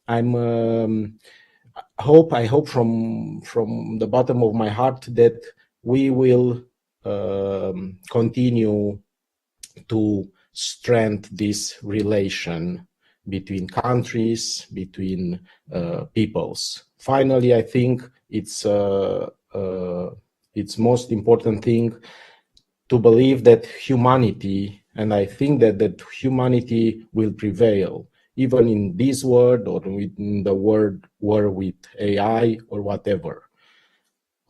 I hope from the bottom of my heart that we will continue to strengthen this relation between countries, between peoples. Finally, I think it's most important thing to believe that humanity And I think that humanity will prevail, even in this world or in the world war with AI or whatever.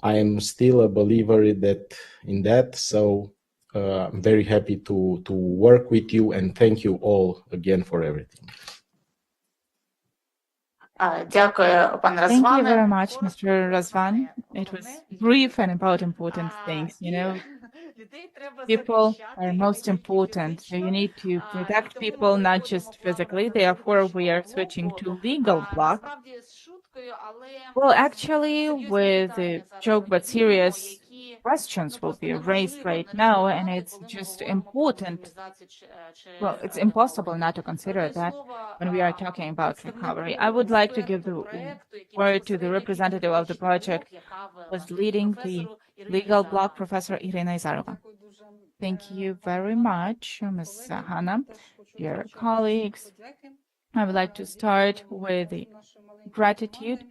I am still a believer in that. So I'm very happy to work with you, and thank you all again for everything. Дякую, пане Thank you Разване. very much, Mr. Razvan. It was brief and about important things. You know, people are most important. So you need to protect people, not just physically. Therefore, we are switching to legal block. Well, actually, with a joke but serious questions will be raised right now, and it's just important. Well, it's impossible not to consider that when we are talking about recovery. I would like to give the word to the representative of the project who was leading the legal block, Professor Irena Nazarov. Thank you very much, Ms. Hanna, dear colleagues. I would like to start with the gratitude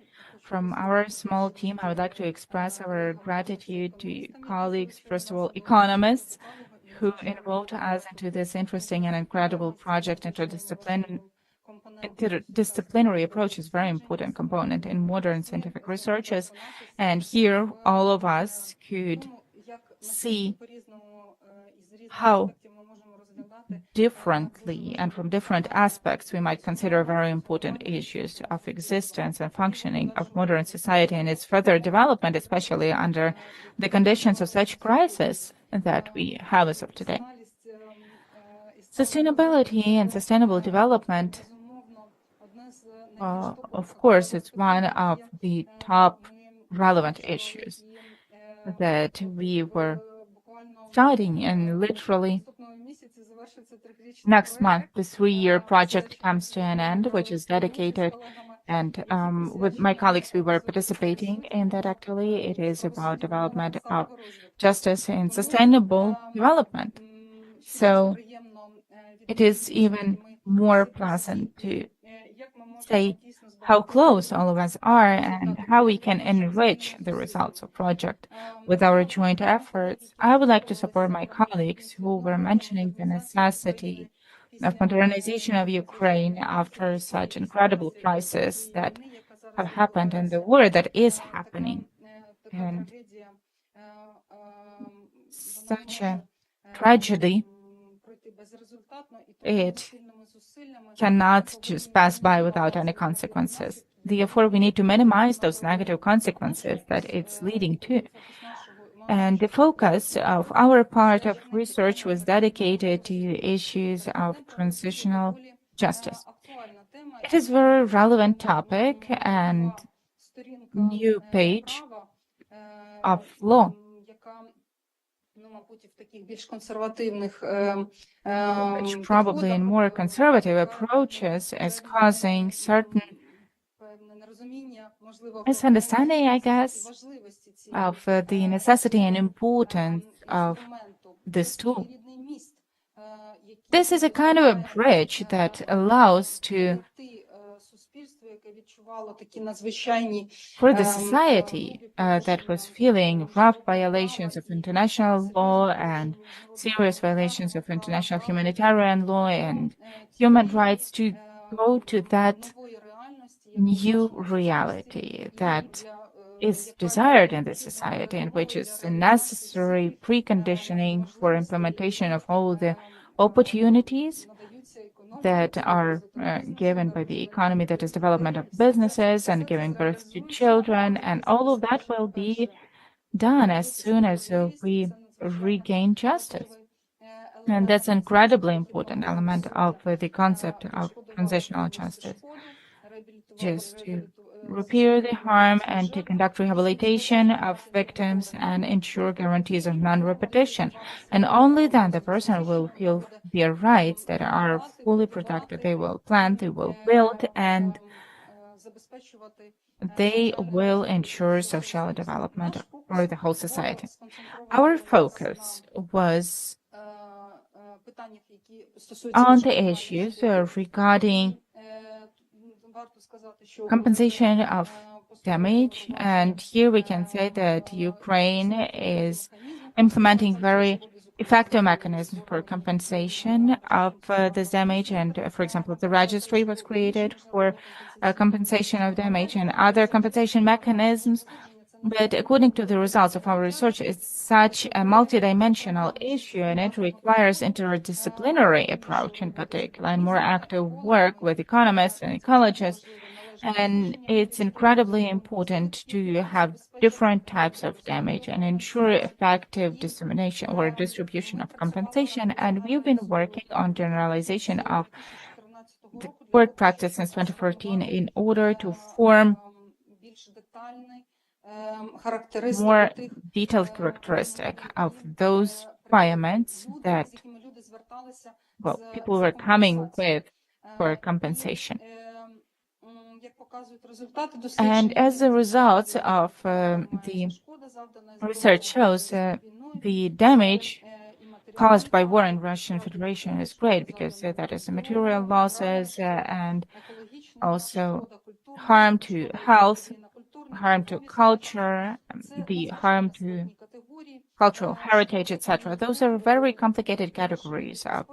from our small team. I would like to express our gratitude to colleagues, first of all, economists, who involved us into this interesting and incredible project. Interdisciplinary approach is a very important component in modern scientific researches. And here, all of us could see how differently and from different aspects we might consider very important issues of existence and functioning of modern society and its further development, especially under the conditions of such crisis that we have as of today. Sustainability and sustainable development, of course, it's one of the top relevant issues that we were studying, and literally next month, the 3-year project comes to an end, which is dedicated, and with my colleagues, we were participating in that. Actually, it is about development of justice and sustainable development. So it is even more pleasant to say how close all of us are and how we can enrich the results of project with our joint efforts. I would like to support my colleagues who were mentioning the necessity of modernization of Ukraine after such incredible crisis that have happened and the war that is happening. And such a tragedy, it cannot just pass by without any consequences. Therefore, we need to minimize those negative consequences that it's leading to. And the focus of our part of research was dedicated to issues of transitional justice. It is a very relevant topic and new page of law, which probably in more conservative approaches is causing certain misunderstanding, I guess, of the necessity and importance of this tool. This is a kind of a bridge that allows for the society that was feeling rough violations of international law and serious violations of international humanitarian law and human rights to go to that new reality that is desired in the society and which is a necessary preconditioning for implementation of all the opportunities that are given by the economy, that is development of businesses and giving birth to children, and all of that will be done as soon as we regain justice. And that's an incredibly important element of the concept of transitional justice, just to repair the harm and to conduct rehabilitation of victims and ensure guarantees of non-repetition. And only then the person will feel their rights that are fully protected. They will plan, they will build, and they will ensure social development for the whole society. Our focus was on the issues regarding compensation of damage, and here we can say that Ukraine is implementing very effective mechanism for compensation of this damage. And, for example, the registry was created for compensation of damage and other compensation mechanisms. But according to the results of our research, it's such a multidimensional issue, and it requires interdisciplinary approach in particular and more active work with economists and ecologists. And it's incredibly important to have different types of damage and ensure effective dissemination or distribution of compensation. And we've been working on generalization of the work practice since 2014 in order to form more detailed characteristic of those requirements that, well, people were coming with for compensation. And as a result of the research shows, the damage caused by war in Russian Federation is great because that is material losses and also harm to health, harm to culture, the harm to cultural heritage, etc. Those are very complicated categories of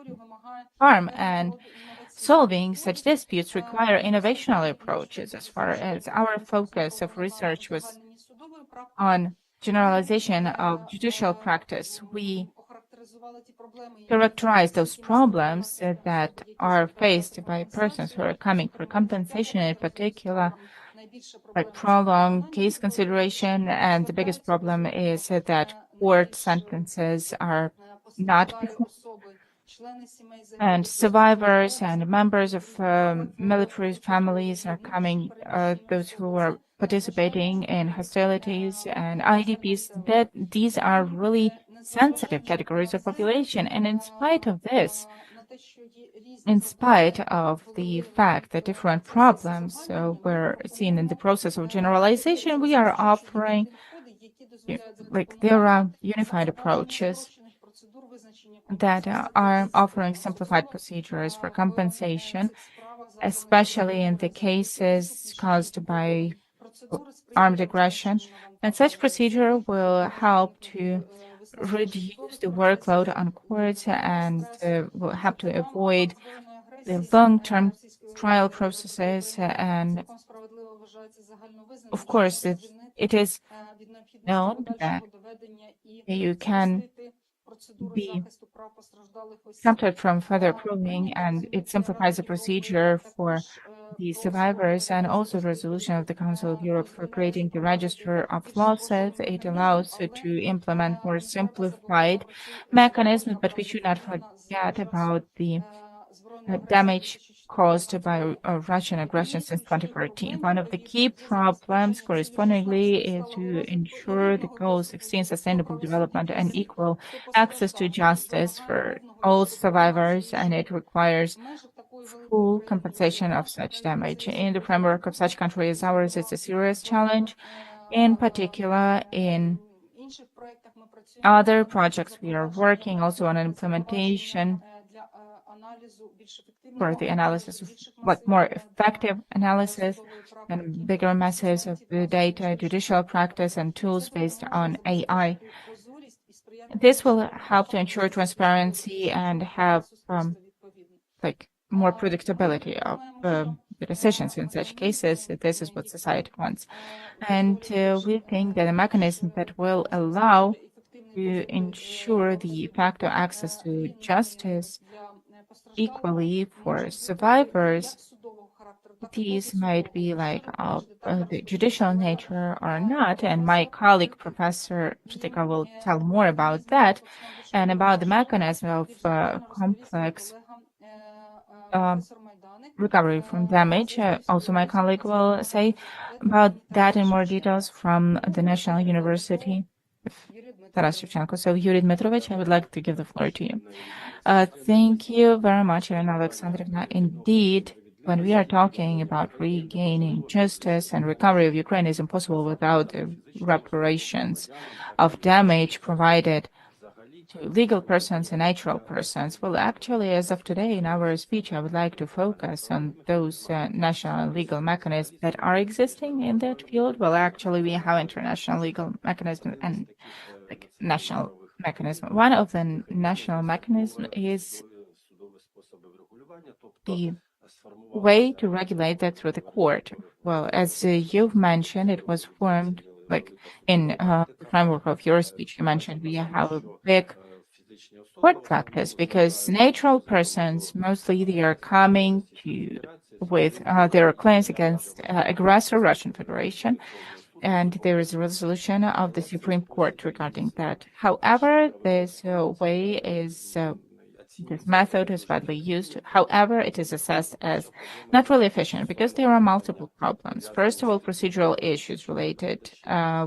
harm, and solving such disputes require innovational approaches. As far as our focus of research was on generalization of judicial practice, we characterize those problems that are faced by persons who are coming for compensation, in particular, like prolonged case consideration. And the biggest problem is that court sentences are not before, and survivors and members of military families are coming, those who are participating in hostilities and IDPs, that these are really sensitive categories of population. And in spite of this, in spite of the fact that different problems were seen in the process of generalization, we are offering, like, there are unified approaches that are offering simplified procedures for compensation, especially in the cases caused by armed aggression. And such procedure will help to reduce the workload on courts and will help to avoid the long-term trial processes. And of course, it is known that you can be exempted from further proving, and it simplifies the procedure for the survivors and also the resolution of the Council of Europe for creating the register of losses. It allows to implement more simplified mechanisms, but we should not forget about the damage caused by Russian aggression since 2014. One of the key problems correspondingly is to ensure the goals 16 sustainable development and equal access to justice for all survivors, and it requires full compensation of such damage. In the framework of such country as ours, it's a serious challenge. In particular, in other projects, we are working also on an implementation for the analysis of what more effective analysis and bigger masses of the data, judicial practice, and tools based on AI. This will help to ensure transparency and have more predictability of the decisions in such cases. This is what society wants. And we think that a mechanism that will allow to ensure the facto access to justice equally for survivors, these might be like of the judicial nature or not, and my colleague Professor Chitika will tell more about that and about the mechanism of complex recovery from damage. Also, my colleague will say about that in more details from the National University of Taras Shevchenko. So, Yuri Dmitrovich, I would like to give the floor to you. Thank you very much, Irena Alexandrovna. Indeed, when we are talking about regaining justice and recovery of Ukraine is impossible without the reparations of damage provided to legal persons and natural persons. Well, actually, as of today in our speech, I would like to focus on those national legal mechanisms that are existing in that field. Well, actually, we have international legal mechanisms and national mechanism. One of the national mechanisms is the way to regulate that through the court. Well, as you've mentioned, it was formed like in the framework of your speech. You mentioned we have a big court practice because natural persons mostly they are coming to with their claims against aggressor Russian Federation, and there is a resolution of the Supreme Court regarding that. However, this way is this method is widely used. However, it is assessed as not really efficient because there are multiple problems. First of all, procedural issues related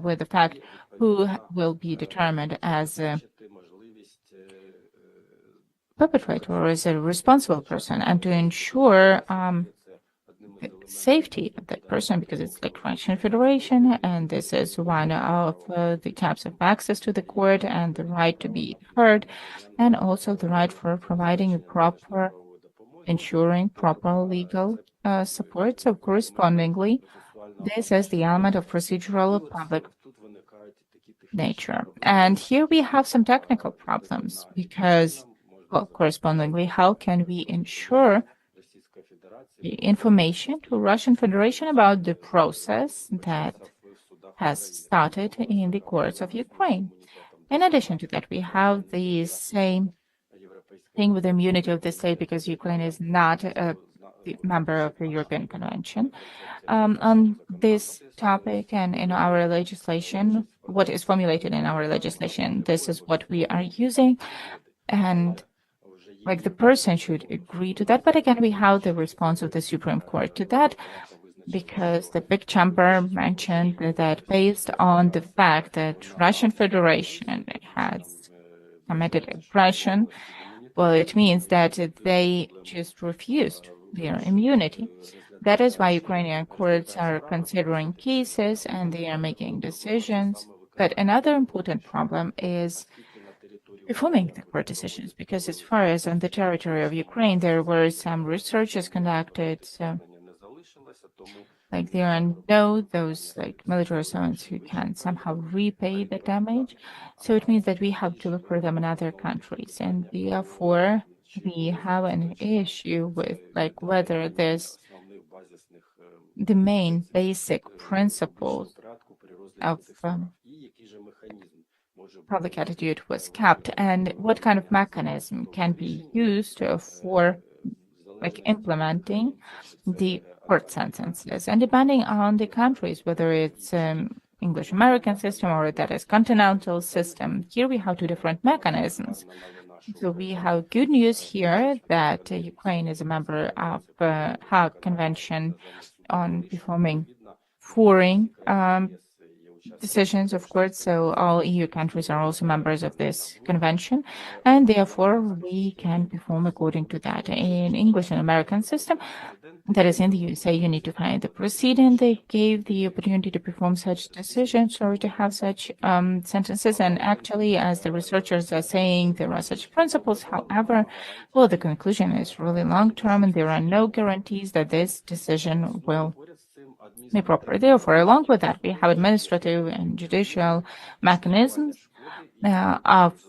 with the fact who will be determined as a perpetrator or as a responsible person, and to ensure safety of that person, because it's like Russian Federation, and this is one of the types of access to the court and the right to be heard, and also the right for providing a proper, ensuring proper legal support. So correspondingly, this is the element of procedural public nature. And here we have some technical problems because, well, correspondingly, how can we ensure the information to Russian Federation about the process that has started in the courts of Ukraine? In addition to that, we have the same thing with the immunity of the state because Ukraine is not a member of the European Convention. On this topic and in our legislation, what is formulated in our legislation, this is what we are using, and like the person should agree to that. But again, we have the response of the Supreme Court to that because the big chamber mentioned that based on the fact that Russian Federation has committed aggression, well, it means that they just refused their immunity. That is why Ukrainian courts are considering cases and they are making decisions. But another important problem is performing the court decisions, because as far as on the territory of Ukraine, there were some researches conducted. So, like there are no those like military servants who can somehow repay the damage. So it means that we have to look for them in other countries, and therefore we have an issue with like whether this the main basic principles of public attitude was kept, and what kind of mechanism can be used for like implementing the court sentences. And depending on the countries, whether it's English American system or that is continental system, here we have two different mechanisms. So we have good news here that Ukraine is a member of the Hague Convention on performing foreign decisions, of course, so all EU countries are also members of this convention, and therefore we can perform according to that. In English and American system, that is in the USA, you need to find the precedent they gave the opportunity to perform such decisions or to have such sentences, and actually, as the researchers are saying, there are such principles. However, well, the conclusion is really long-term, and there are no guarantees that this decision will be proper. Therefore, along with that, we have administrative and judicial mechanisms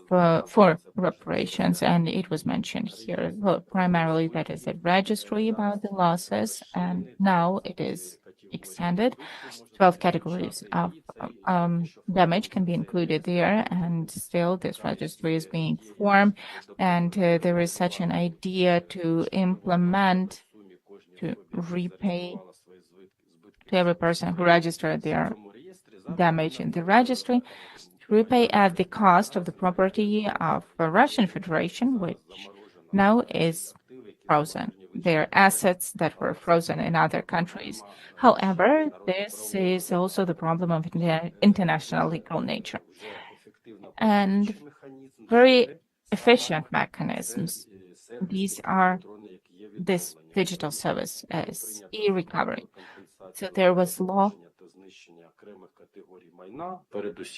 for reparations, and it was mentioned here. Well, primarily, that is a registry about the losses, and now it is extended. 12 categories of damage can be included there, and still this registry is being formed, and there is such an idea to implement, to repay to every person who registered their damage in the registry, to repay at the cost of the property of the Russian Federation, which now is frozen. Their assets that were frozen in other countries. However, this is also the problem of international legal nature. And very efficient mechanisms. These are this digital service as e-recovery. So there was law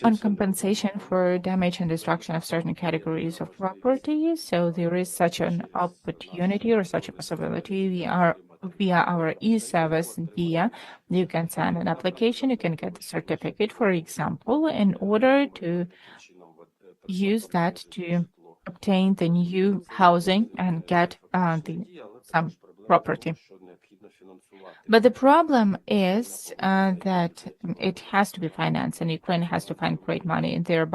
on compensation for damage and destruction of certain categories of property. So there is such an opportunity or such a possibility. We are via our e-service via, you can send an application, you can get the certificate, for example, in order to use that to obtain the new housing and get some property. But the problem is that it has to be financed, and Ukraine has to find great money in the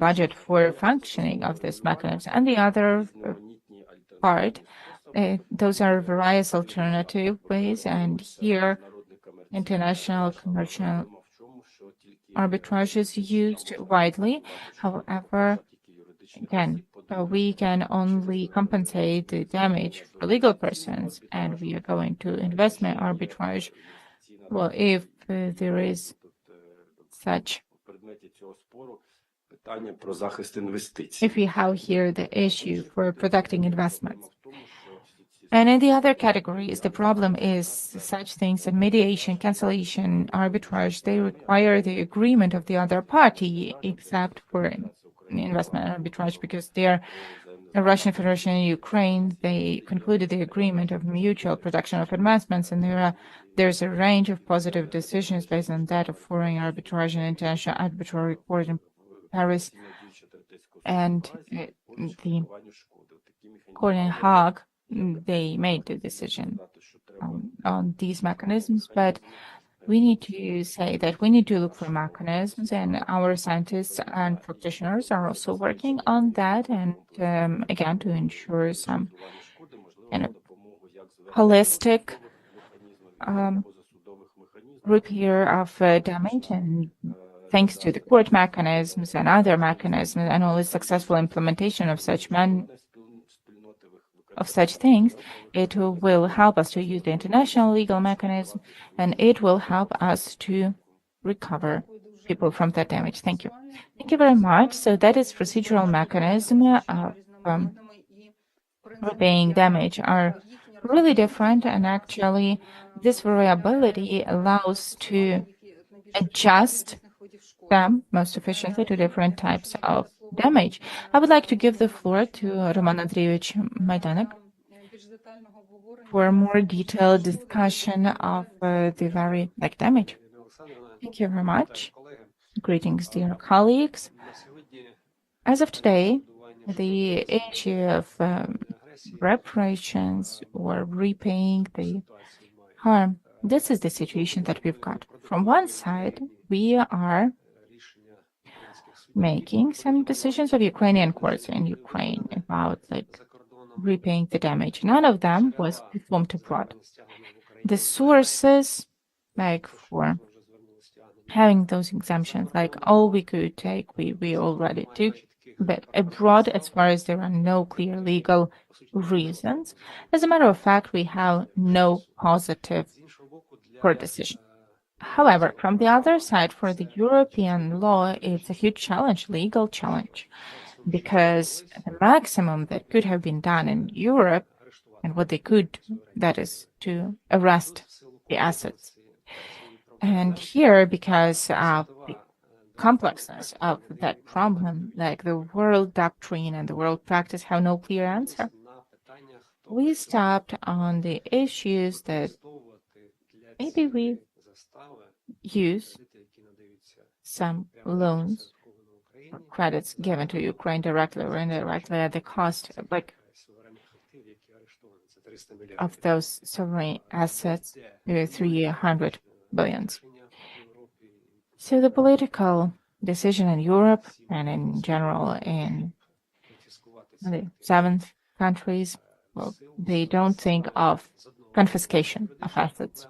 budget for functioning of this mechanism. And the other part, those are various alternative ways, and here international commercial arbitrage is used widely. However, again, we can only compensate the damage for legal persons, and we are going to investment arbitrage. Well, if there is such, if we have here the issue for protecting investments. And in the other categories, the problem is such things as mediation, cancellation, arbitrage. They require the agreement of the other party, except for investment arbitrage, because they're the Russian Federation and Ukraine, they concluded the agreement of mutual protection of investments, and there's a range of positive decisions based on that of foreign arbitrage and international arbitrary court in Paris and the court in Hague. They made the decision on these mechanisms, but we need to say that we need to look for mechanisms, and our scientists and practitioners are also working on that, and again, to ensure some kind of holistic repair of damage, and thanks to the court mechanisms and other mechanisms and all the successful implementation of such things, it will help us to use the international legal mechanism, and it will help us to recover people from that damage. Thank you. Thank you very much. So that is procedural mechanism of repaying damage are really different, and actually this variability allows to adjust them most efficiently to different types of damage. I would like to give the floor to Roman Andrievich Majdanek for a more detailed discussion of the very damage. Thank you very much. Greetings, dear colleagues. As of today, the issue of reparations or repaying the harm, this is the situation that we've got. From one side, we are making some decisions of Ukrainian courts in Ukraine about repaying the damage. None of them was performed abroad. The sources for having those exemptions, all we could take, we already took, but abroad, as far as there are no clear legal reasons, as a matter of fact, we have no positive court decision. However, from the other side, for the European law, it's a huge challenge, legal challenge, because the maximum that could have been done in Europe and what they could, that is to arrest the assets. And here, because of the complexness of that problem, the world doctrine and the world practice have no clear answer, we stopped on the issues that maybe we use some loans or credits given to Ukraine directly or indirectly at the cost of those sovereign assets, 300 billion. So the political decision in Europe and in general in the 7 countries, well, they don't think of confiscation of assets.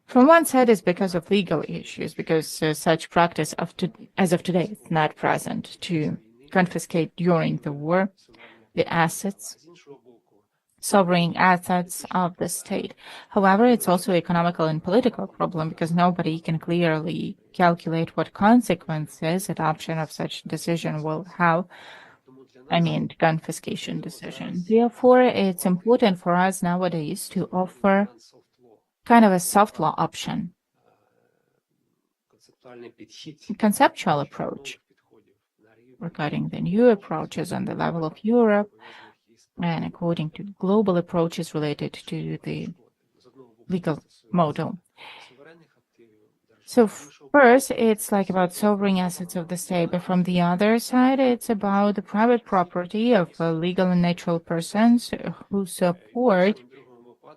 From one side, it's because of legal issues, because such practice as of today is not present to confiscate during the war the assets, sovereign assets of the state. However, it's also economical and political problem, because nobody can clearly calculate what consequences adoption of such decision will have. Confiscation decision. Therefore, it's important for us nowadays to offer kind of a soft law option, conceptual approach regarding the new approaches on the level of Europe and according to global approaches related to the legal model. So first, it's like about sovereign assets of the state, but from the other side, it's about the private property of legal and natural persons who support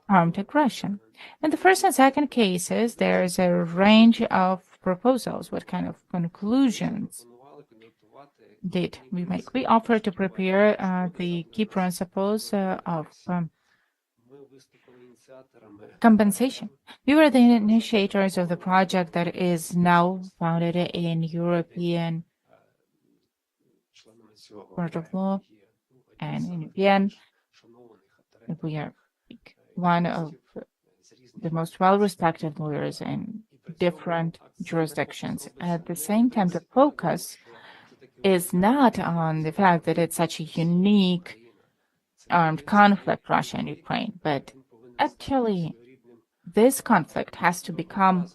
armed aggression. In the first and second cases, there's a range of proposals. What kind of conclusions did we make? We offered to prepare the key principles of compensation. We were the initiators of the project that is now founded in European Court of Law and in Vienna. We are one of the most well-respected lawyers in different jurisdictions. At the same time, the focus is not on the fact that it's such a unique armed conflict, Russia and Ukraine, but actually this conflict has to become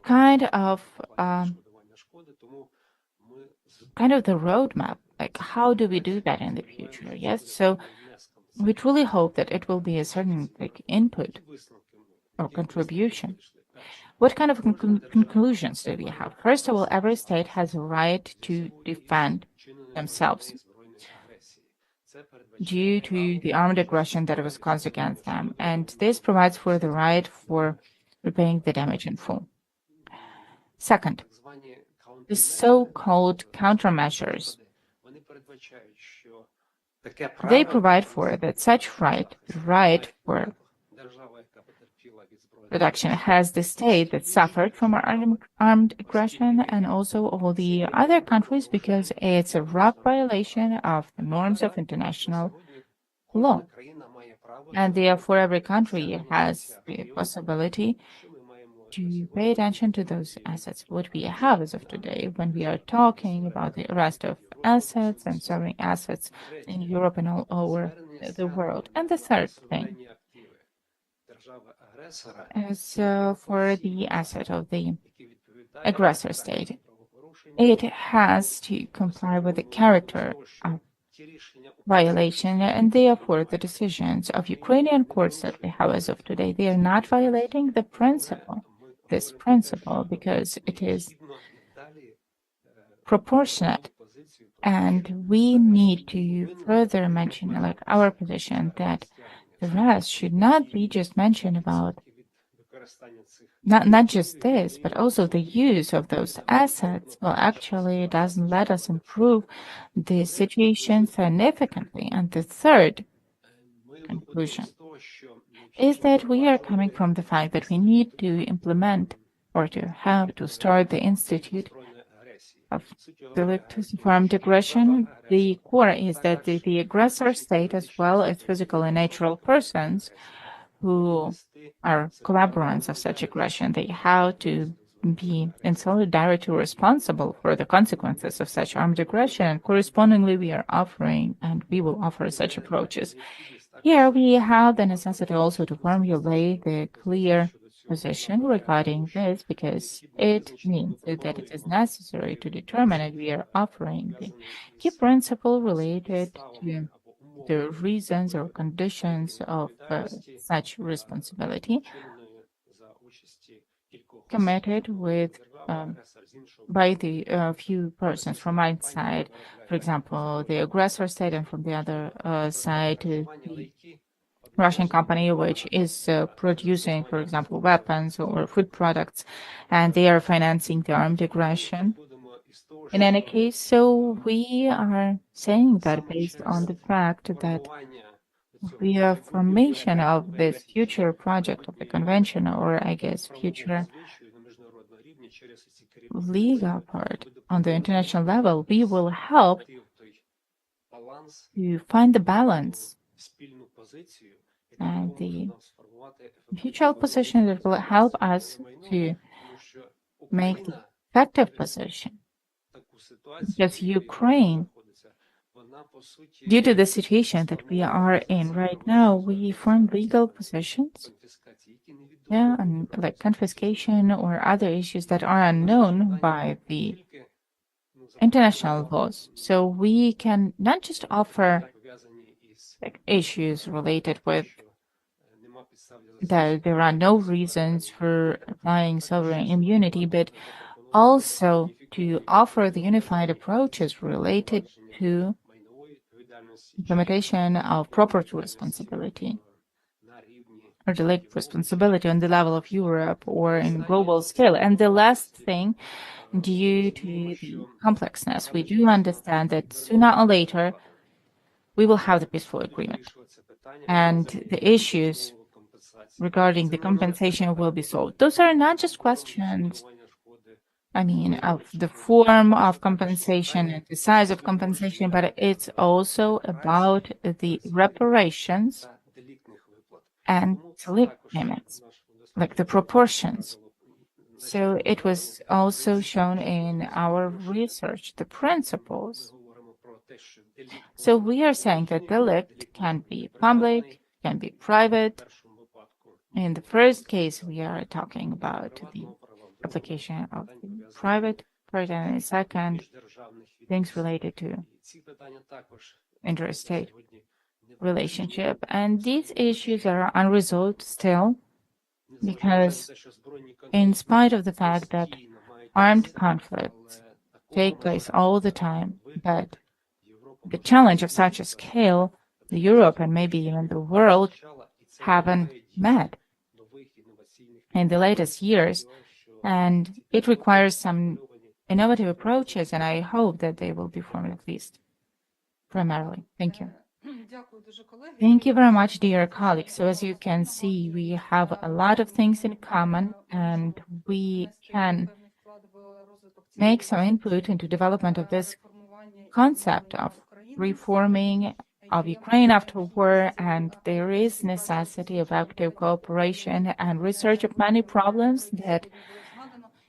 kind of the roadmap. Like, how do we do that in the future? Yes, so we truly hope that it will be a certain input or contribution. What kind of conclusions do we have? First of all, every state has a right to defend themselves due to the armed aggression that was caused against them, and this provides for the right for repaying the damage in full. Second, the so-called countermeasures. They provide for that such right, the right for protection, has the state that suffered from armed aggression and also all the other countries, because it's a rough violation of the norms of international law. And therefore, every country has the possibility to pay attention to those assets. What we have as of today, when we are talking about the arrest of assets and sovereign assets in Europe and all over the world. And the third thing is for the asset of the aggressor state. It has to comply with the character of violation, and therefore the decisions of Ukrainian courts that we have as of today, they are not violating the principle, this principle, because it is proportionate. And we need to further mention, like, our position that the rest should not be just mentioned about not just this, but also the use of those assets. Well, actually, it doesn't let us improve the situation significantly. And the third conclusion is that we are coming from the fact that we need to implement or to have to start the Institute of Selective Armed Aggression. The core is that the aggressor state, as well as physical and natural persons who are collaborants of such aggression, they have to be in solidarity responsible for the consequences of such armed aggression. Correspondingly, we are offering, and we will offer such approaches. Here we have the necessity also to formulate the clear position regarding this, because it means that it is necessary to determine that we are offering the key principle related to the reasons or conditions of such responsibility committed with by the few persons from my side, for example, the aggressor state, and from the other side, the Russian company which is producing, for example, weapons or food products, and they are financing the armed aggression. In any case, so we are saying that based on the fact that the formation of this future project of the convention, or I guess future legal part on the international level, we will help to find the balance and the mutual position that will help us to make the effective position. Because Ukraine, due to the situation that we are in right now, we form legal positions, and like confiscation or other issues that are unknown by the international laws. So we can not just offer like issues related with that there are no reasons for applying sovereign immunity, but also to offer the unified approaches related to implementation of property responsibility or delegate responsibility on the level of Europe or in global scale. And the last thing, due to the complexness, we do understand that sooner or later we will have the peaceful agreement, and the issues regarding the compensation will be solved. Those are not just questions, of the form of compensation and the size of compensation, but it's also about the reparations and delegate payments, like the proportions. So it was also shown in our research, the principles. So we are saying that delegate can be public, can be private. In the first case, we are talking about the application of the private part, and in the second, things related to interstate relationship. And these issues are unresolved still, because in spite of the fact that armed conflicts take place all the time, but the challenge of such a scale, Europe and maybe even the world haven't met in the latest years, and it requires some innovative approaches, and I hope that they will be formed at least primarily. Thank you. Thank you very much, dear colleagues. So as you can see, we have a lot of things in common, and we can make some input into development of this concept of reforming of Ukraine after war, and there is necessity of active cooperation and research of many problems that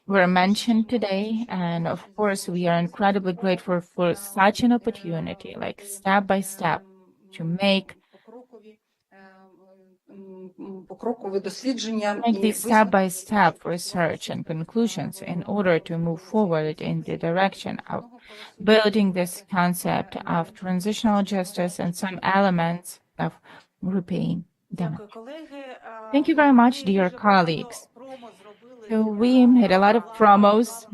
were mentioned today. And of course, we are incredibly grateful for such an opportunity, like step by step, to make these step-by-step research and conclusions in order to move forward in the direction of building this concept of transitional justice and some elements of repaying damage. Thank you very much, dear colleagues. So we made a lot of promos,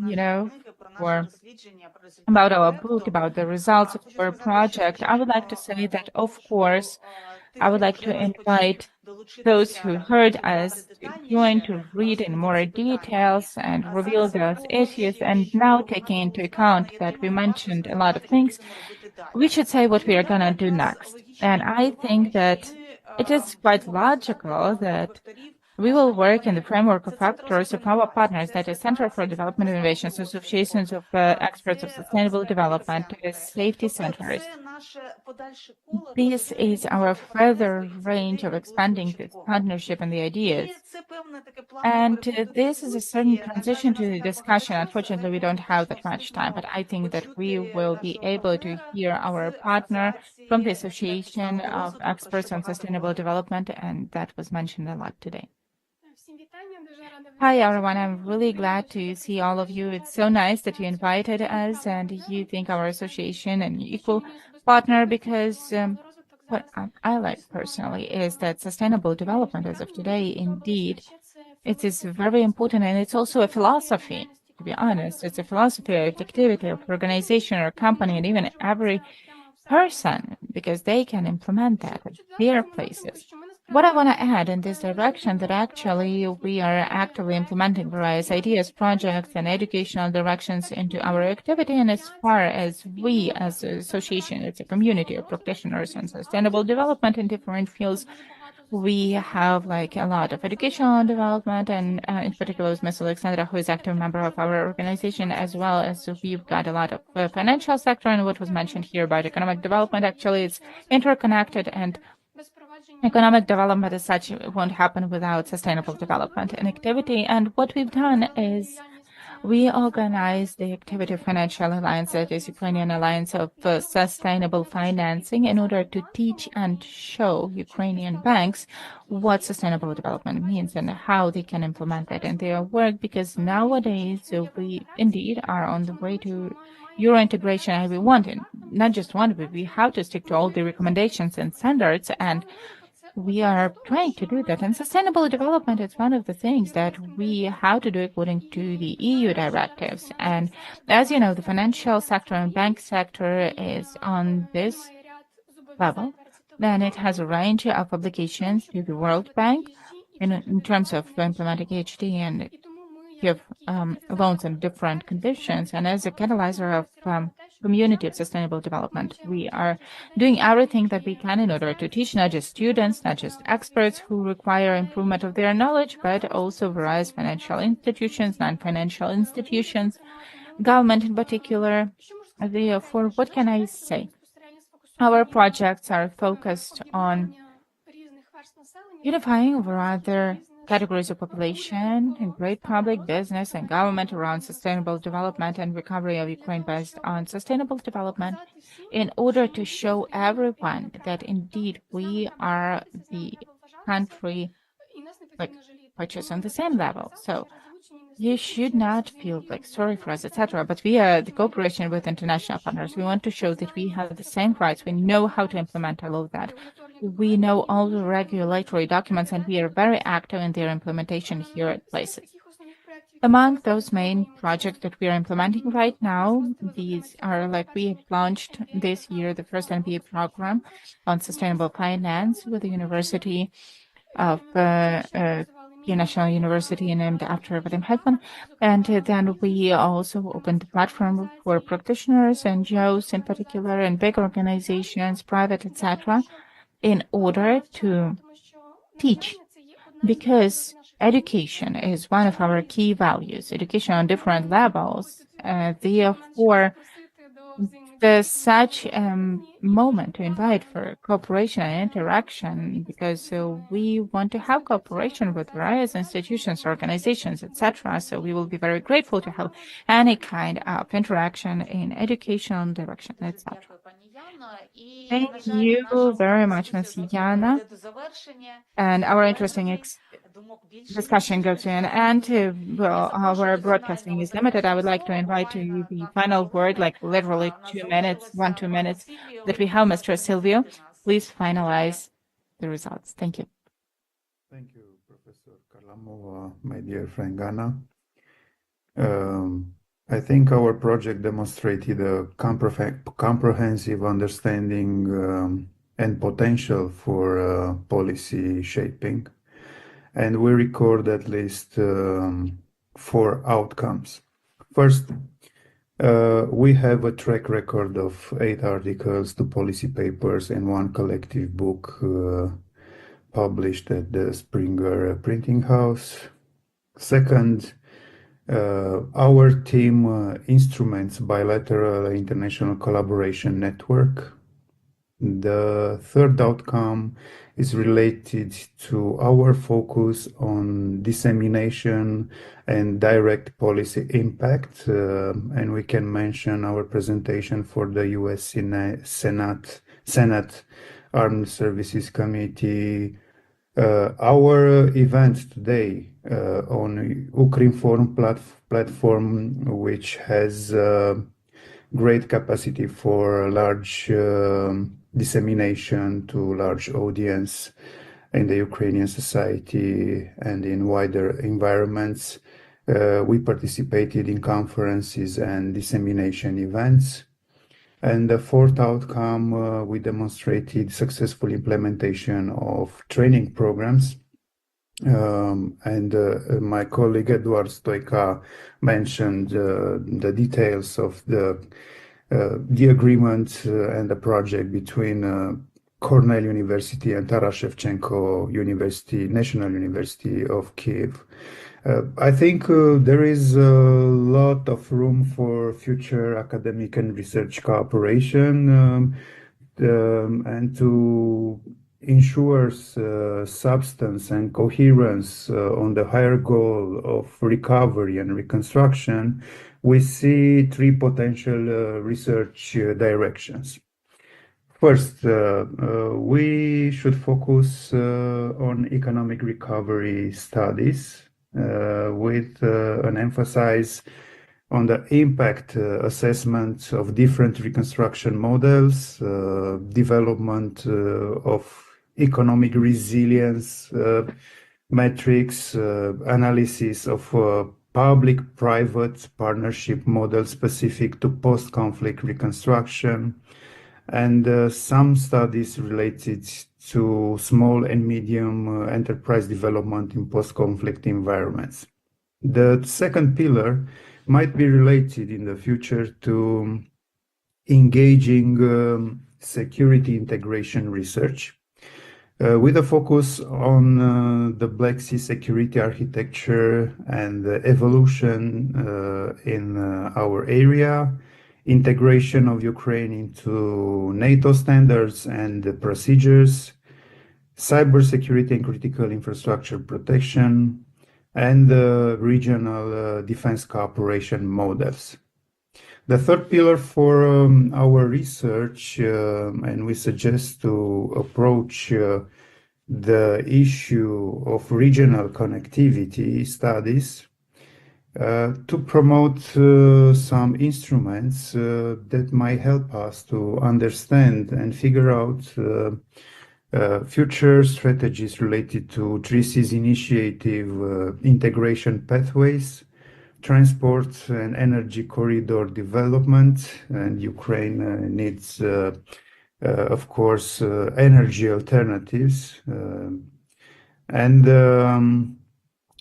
about our book, about the results of our project. I would like to say that, of course, I would like to invite those who heard us to join to read in more details and reveal those issues. And now, taking into account that we mentioned a lot of things, we should say what we are going to do next. And I think that it is quite logical that we will work in the framework of actors of our partners, that is Center for Development Innovations, associations of experts of sustainable development, safety centers. This is our further range of expanding this partnership and the ideas. And this is a certain transition to the discussion. Unfortunately, we don't have that much time, but I think that we will be able to hear our partner from the Association of Experts on Sustainable Development, and that was mentioned a lot today. Hi, everyone. I'm really glad to see all of you. It's so nice that you invited us and you think our association an equal partner, because what I like personally is that sustainable development as of today, indeed, it is very important, and it's also a philosophy, to be honest. It's a philosophy of activity of organization or company, and even every person, because they can implement that at their places. What I want to add in this direction, that actually we are actively implementing various ideas, projects, and educational directions into our activity. And as far as we as an association, it's a community of practitioners on sustainable development in different fields, we have like a lot of educational development, and in particular with Ms. Alexandra, who is active member of our organization, as well as we've got a lot of financial sector, and what was mentioned here about economic development. Actually, it's interconnected, and economic development as such won't happen without sustainable development and activity. And what we've done is we organized the activity of Financial Alliance, that is Ukrainian Alliance of Sustainable Financing, in order to teach and show Ukrainian banks what sustainable development means and how they can implement it in their work, because nowadays we indeed are on the way to Euro integration, and we want it, not just want, but we have to stick to all the recommendations and standards. And we are trying to do that. And sustainable development is one of the things that we have to do according to the EU directives. And as you know, the financial sector and bank sector is on this level. Then it has a range of obligations to the World Bank in terms of implementing HD and give loans on different conditions. And as a catalyzer of community of sustainable development, we are doing everything that we can in order to teach not just students, not just experts who require improvement of their knowledge, but also various financial institutions, non-financial institutions, government in particular. Therefore, what can I say? Our projects are focused on unifying over other categories of population and great public, business, and government around sustainable development and recovery of Ukraine based on sustainable development in order to show everyone that indeed we are the country which is on the same level. So you should not feel like sorry for us, etc. But via the cooperation with international partners, we want to show that we have the same rights. We know how to implement all of that. We know all the regulatory documents, and we are very active in their implementation here at places. Among those main projects that we are implementing right now, these are we have launched this year the first MBA program on sustainable finance with the University of National University named after Vadim Hetman. And then we also opened the platform for practitioners, NGOs in particular, and big organizations, private, etc., in order to teach. Because education is one of our key values, education on different levels. Therefore, there's such a moment to invite for cooperation and interaction, because we want to have cooperation with various institutions, organizations, etc. So we will be very grateful to have any kind of interaction in educational direction, etc. Thank you very much, Ms. Yana. And our interesting discussion goes to an end. Well, our broadcasting is limited. I would like to invite to you the final word, literally 2 minutes, 2 minutes, that we have Mr. Silviu. Please finalize the results. Thank you. Thank you, Professor Kharlamova, my dear friend Hanna. I think our project demonstrated a comprehensive understanding and potential for policy shaping. And we record at least 4 outcomes. First, we have a track record of 8 articles, 2 policy papers, and 1 collective book published at the Springer Printing House. Second, our team instruments bilateral international collaboration network. The third outcome is related to our focus on dissemination and direct policy impact. And we can mention our presentation for the US Senate Armed Services Committee, our event today on Ukrinform platform, which has great capacity for large dissemination to large audience in the Ukrainian society and in wider environments. We participated in conferences and dissemination events. And the fourth outcome, we demonstrated successful implementation of training programs. My colleague Eduard Stoica mentioned the details of the agreement and the project between Cornell University and Taras Shevchenko University, National University of Kyiv. I think there is a lot of room for future academic and research cooperation and to ensure substance and coherence on the higher goal of recovery and reconstruction. We see 3 potential research directions. First, we should focus on economic recovery studies with an emphasis on the impact assessment of different reconstruction models, development of economic resilience metrics, analysis of public-private partnership models specific to post-conflict reconstruction, and some studies related to small and medium enterprise development in post-conflict environments. The second pillar might be related in the future to engaging security integration research with a focus on the Black Sea security architecture and the evolution in our area, integration of Ukraine into NATO standards and procedures, cybersecurity and critical infrastructure protection, and regional defense cooperation models. The third pillar for our research, and we suggest to approach the issue of regional connectivity studies to promote some instruments that might help us to understand and figure out future strategies related to 3C's initiative, integration pathways, transport and energy corridor development, and Ukraine needs, of course, energy alternatives, and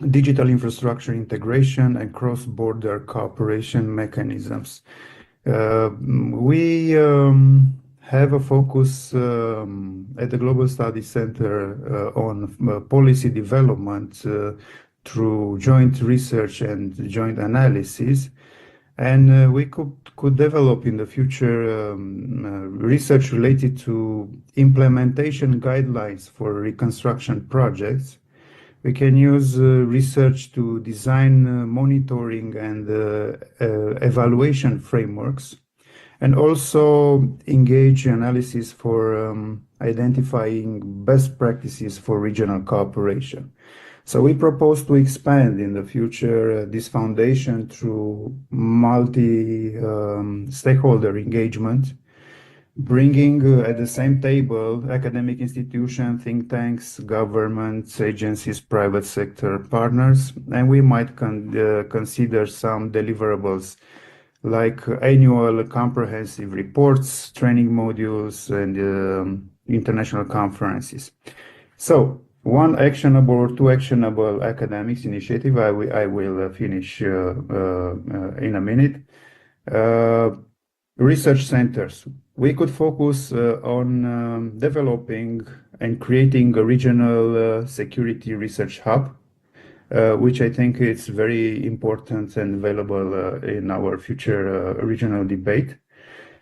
digital infrastructure integration and cross-border cooperation mechanisms. We have a focus at the Global Studies Center on policy development through joint research and joint analysis, and we could develop in the future research related to implementation guidelines for reconstruction projects. We can use research to design monitoring and evaluation frameworks, and also engage analysis for identifying best practices for regional cooperation. So we propose to expand in the future this foundation through multi-stakeholder engagement, bringing at the same table academic institutions, think tanks, governments, agencies, private sector partners, and we might consider some deliverables like annual comprehensive reports, training modules, and international conferences. So one actionable or two actionable academics initiative, I will finish in a minute. Research centers. We could focus on developing and creating a regional security research hub, which I think is very important and valuable in our future regional debate.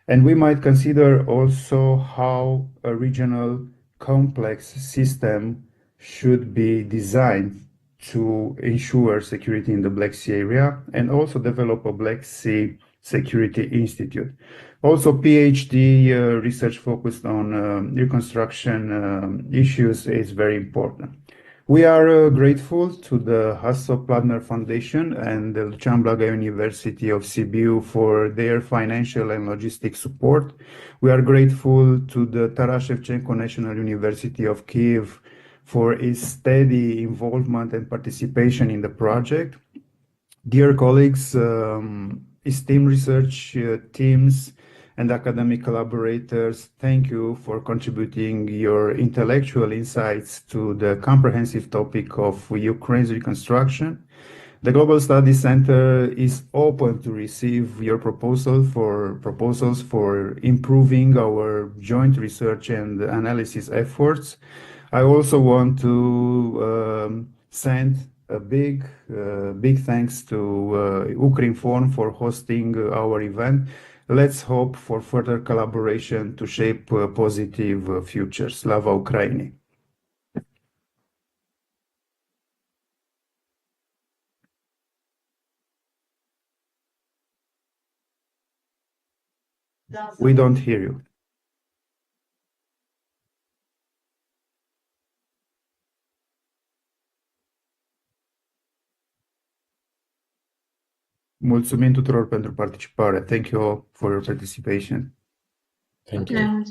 And we might consider also how a regional complex system should be designed to ensure security in the Black Sea area, and also develop a Black Sea Security Institute. Also, PhD research focused on reconstruction issues is very important. We are grateful to the Hasso Plattner Foundation and the Lucian Blaga University of Sibiu for their financial and logistic support. We are grateful to the Taras Shevchenko National University of Kyiv for its steady involvement and participation in the project. Dear colleagues, esteemed research teams and academic collaborators, thank you for contributing your intellectual insights to the comprehensive topic of Ukraine's reconstruction. The Global Studies Center is open to receive your proposals for improving our joint research and analysis efforts. I also want to send a big thanks to Ukrinform for hosting our event. Let's hope for further collaboration to shape a positive future. Slava Ukraini! We don't hear you. Mulțumim tuturor pentru participare. Thank you all for your participation. Thank you.